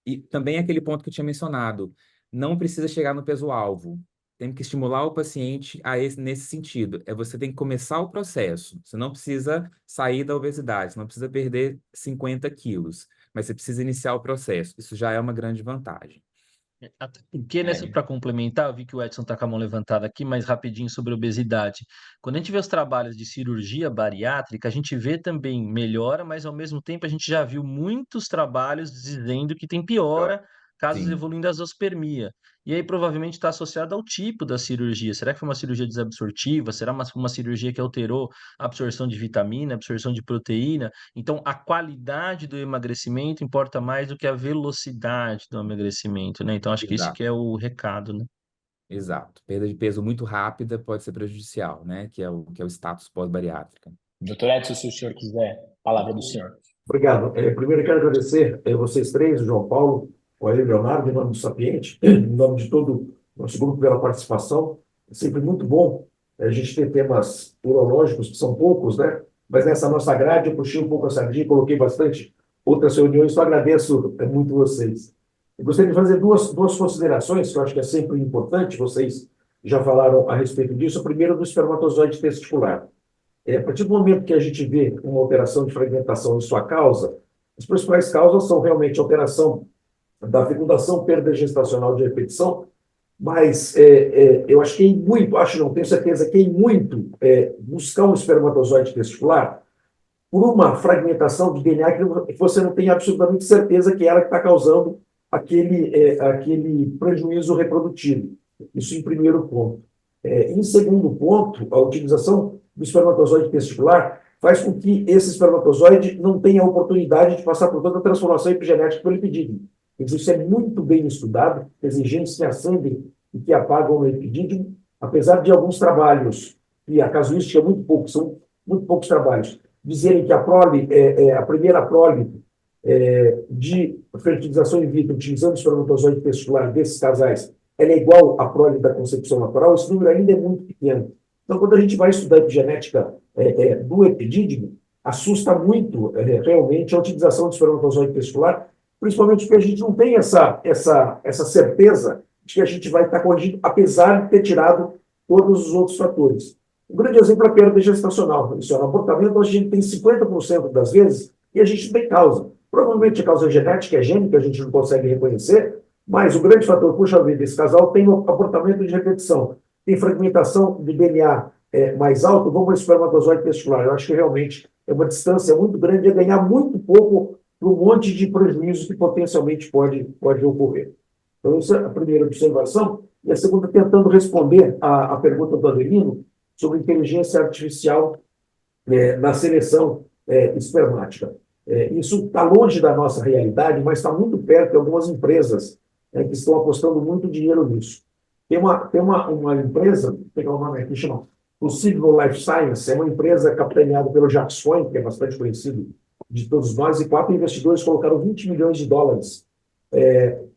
S3: e também aquele ponto que eu tinha mencionado, não precisa chegar no peso-alvo. Tem que estimular o paciente nesse sentido. Você tem que começar o processo. Você não precisa sair da obesidade, você não precisa perder 50 quilos, mas você precisa iniciar o processo. Isso já é uma grande vantagem.
S2: Até porque, né, para complementar, eu vi que o Edson está com a mão levantada aqui, mas rapidinho sobre obesidade. Quando a gente vê os trabalhos de cirurgia bariátrica, a gente vê também melhora, mas ao mesmo tempo a gente já viu muitos trabalhos dizendo que tem piora casos
S3: Sim,
S2: evoluindo a zoospermia. E aí provavelmente está associado ao tipo da cirurgia. Será que foi uma cirurgia desabsortiva? Será uma cirurgia que alterou a absorção de vitamina, a absorção de proteína? Então, a qualidade do emagrecimento importa mais do que a velocidade do emagrecimento, né? Então, acho que esse
S3: exato,
S2: que é o recado, né?
S3: exato. Perda de peso muito rápida pode ser prejudicial, né? Que é o status pós-bariátrica.
S4: Doutor Edson, se o senhor quiser, palavra do senhor.
S5: Obrigado. Primeiro, eu quero agradecer vocês três, o João Paulo, o Aélio Leonardo, em nome do Sapiente, em nome de todo o nosso grupo, pela participação. É sempre muito bom a gente ter temas urológicos, que são poucos, né? Mas nessa nossa grade eu puxei um pouco a sardinha, coloquei bastante outras reuniões, só agradeço muito vocês. Eu gostaria de fazer duas considerações, que eu acho que é sempre importante, vocês já falaram a respeito disso. O primeiro, do espermatozoide testicular. A partir do momento que a gente vê uma alteração de fragmentação em sua causa, as principais causas são realmente alteração da fecundação, perda gestacional de repetição, mas eu acho que não tenho certeza que muito buscar um espermatozoide testicular por uma fragmentação de DNA que você não tem absolutamente certeza que é ela que está causando aquele prejuízo reprodutivo. Isso em primeiro ponto. Em segundo ponto, a utilização do espermatozoide testicular faz com que esse espermatozoide não tenha a oportunidade de passar por toda a transformação epigenética pelo epidídimo. Isso é muito bem estudado, genes que acendem e que apagam o epidídimo, apesar de alguns trabalhos, e a casuística é muito pouco, são muito poucos trabalhos, dizerem que a prole, a primeira prole de fertilização in vitro utilizando o espermatozoide testicular desses casais, ela é igual à prole da concepção natural, esse número ainda é muito pequeno. Então, quando a gente vai estudar a epigenética do epidídimo, assusta muito realmente a utilização do espermatozoide testicular, principalmente porque a gente não tem essa certeza de que a gente vai estar corrigindo, apesar de ter tirado todos os outros fatores. Um grande exemplo é a perda gestacional. Isso é um abortamento, a gente tem 50% das vezes e a gente não tem causa. Provavelmente a causa genética é gênica, a gente não consegue reconhecer, mas o grande fator, puxa vida, esse casal tem um abortamento de repetição, tem fragmentação de DNA mais alto, vamos ao espermatozoide testicular. Eu acho que realmente é uma distância muito grande, é ganhar muito pouco para um monte de prejuízo que potencialmente pode ocorrer. Então, essa é a primeira observação. E a segunda, tentando responder a pergunta do Adelino sobre inteligência artificial na seleção espermática. Isso está longe da nossa realidade, mas está muito perto de algumas empresas que estão apostando muito dinheiro nisso. Tem uma empresa, vou pegar o nome aqui, chama Possível Life Science, é uma empresa capitaneada pelo Jacques Foin, que é bastante conhecido de todos nós, e 4 investidores colocaram $20 milhões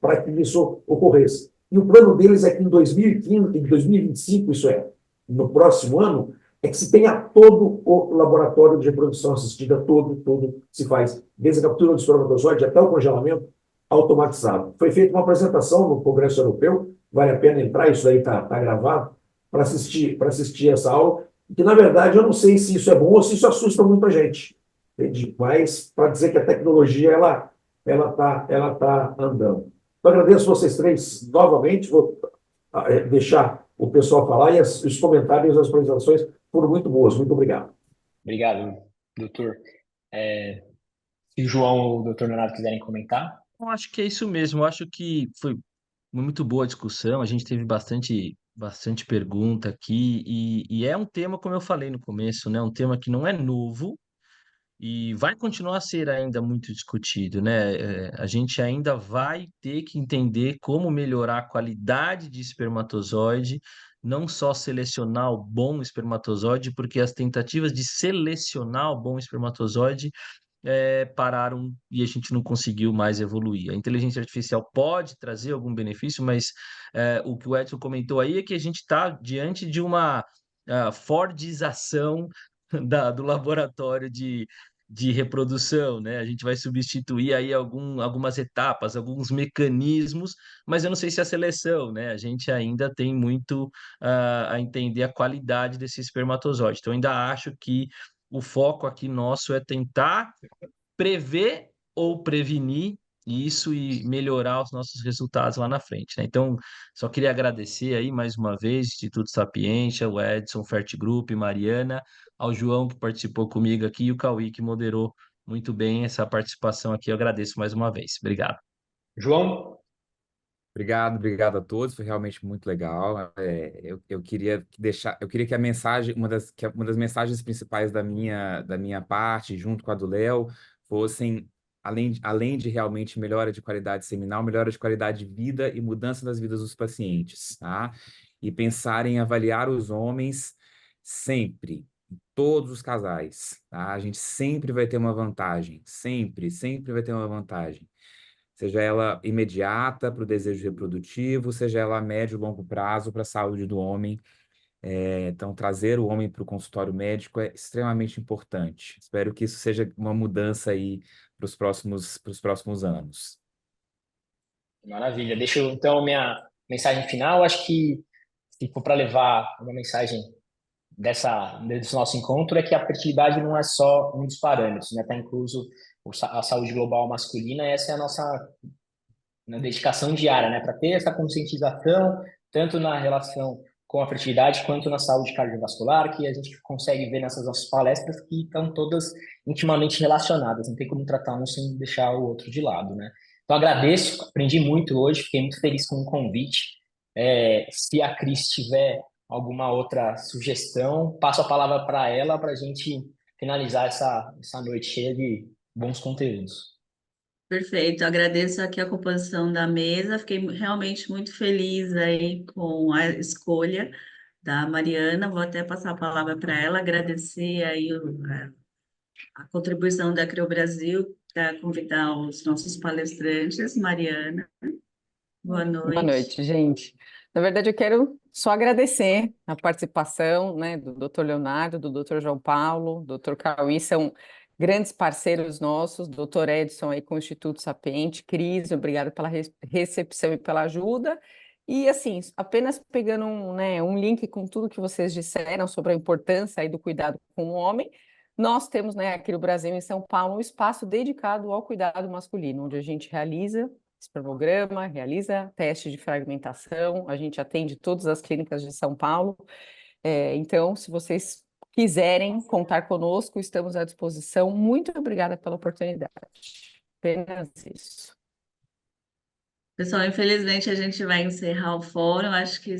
S5: para que isso ocorresse. E o plano deles é que em 2015, em 2025, isso é, no próximo ano, é que se tenha todo o laboratório de reprodução assistida, todo se faz, desde a captura do espermatozoide até o congelamento, automatizado. Foi feita uma apresentação no Congresso Europeu, vale a pena entrar, isso aí está gravado, para assistir essa aula, que na verdade eu não sei se isso é bom ou se isso assusta muita gente, entende? Mas para dizer que a tecnologia ela tá andando. Então, agradeço vocês três novamente, vou deixar o pessoal falar e os comentários e as apresentações foram muito boas. Muito obrigado.
S4: Obrigado, doutor. Se o João ou o doutor Leonardo quiserem comentar.
S2: Eu acho que é isso mesmo. Eu acho que foi muito boa a discussão. A gente teve bastante pergunta aqui e é um tema, como eu falei no começo, né? Um tema que não é novo e vai continuar a ser ainda muito discutido, né? A gente ainda vai ter que entender como melhorar a qualidade de espermatozoide, não só selecionar o bom espermatozoide, porque as tentativas de selecionar o bom espermatozoide pararam e a gente não conseguiu mais evoluir. A inteligência artificial pode trazer algum benefício, mas o que o Edson comentou aí é que a gente está diante de uma fordização do laboratório de reprodução, né? A gente vai substituir aí algumas etapas, alguns mecanismos, mas eu não sei se a seleção, né? A gente ainda tem muito a entender a qualidade desse espermatozoide. Então, ainda acho que o foco aqui nosso é tentar prever ou prevenir isso e melhorar os nossos resultados lá na frente, né? Então, só queria agradecer aí mais uma vez, Instituto Sapientia, o Edson, Fert Group, Mariana, ao João que participou comigo aqui e o Cauí que moderou muito bem essa participação aqui. Eu agradeço mais uma vez. Obrigado.
S4: João?
S3: Obrigado a todos, foi realmente muito legal. Eu queria que a mensagem, uma das mensagens principais da minha parte, junto com a do Léo, fossem, além de realmente melhora de qualidade seminal, melhora de qualidade de vida e mudança das vidas dos pacientes, tá? E pensar em avaliar os homens sempre, em todos os casais, tá? A gente sempre vai ter uma vantagem, sempre vai ter uma vantagem. Seja ela imediata para o desejo reprodutivo, seja ela a médio e longo prazo para a saúde do homem. Então, trazer o homem para o consultório médico é extremamente importante. Espero que isso seja uma mudança aí para os próximos anos.
S4: Maravilha. Deixa eu, então, minha mensagem final. Acho que, se for para levar uma mensagem desse nosso encontro, é que a fertilidade não é só um dos parâmetros, né? Está incluso a saúde global masculina, e essa é a nossa dedicação diária, né? Para ter essa conscientização, tanto na relação com a fertilidade quanto na saúde cardiovascular, que a gente consegue ver nessas nossas palestras que estão todas intimamente relacionadas, não tem como tratar um sem deixar o outro de lado, né? Então, agradeço, aprendi muito hoje, fiquei muito feliz com o convite. Se a Cris tiver alguma outra sugestão, passo a palavra para ela para a gente finalizar essa noite cheia de bons conteúdos.
S1: Perfeito, agradeço aqui a composição da mesa, fiquei realmente muito feliz aí com a escolha da Mariana, vou até passar a palavra para ela, agradecer aí a contribuição da Creu Brasil, para convidar os nossos palestrantes. Mariana, boa
S6: Boa
S1: noite.
S6: noite, gente. Na verdade, eu quero só agradecer a participação, né, do Dr. Leonardo, do Dr. João Paulo, do Dr. Cauí, são grandes parceiros nossos, Dr. Edson aí com o Instituto Sapiente, Cris, obrigado pela recepção e pela ajuda, E assim, apenas pegando um link com tudo que vocês disseram sobre a importância aí do cuidado com o homem, nós temos, né, aqui no Brasil, em São Paulo, um espaço dedicado ao cuidado masculino, onde a gente realiza espermograma, realiza teste de fragmentação, a gente atende todas as clínicas de São Paulo. Então, se vocês quiserem contar conosco, estamos à disposição. Muito obrigada pela oportunidade. Apenas isso.
S1: Pessoal, infelizmente a gente vai encerrar o fórum. Acho que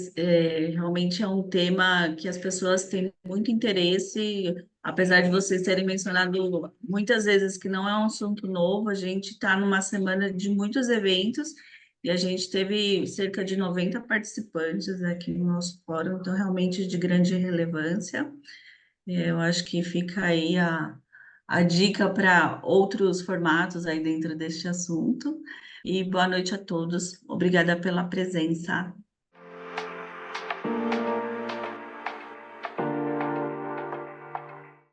S1: realmente é um tema que as pessoas têm muito interesse, apesar de vocês terem mencionado muitas vezes que não é um assunto novo. A gente está numa semana de muitos eventos e a gente teve cerca de 90 participantes aqui no nosso fórum, então realmente de grande relevância. Eu acho que fica aí a dica para outros formatos aí dentro deste assunto. E boa noite a todos. Obrigada pela presença.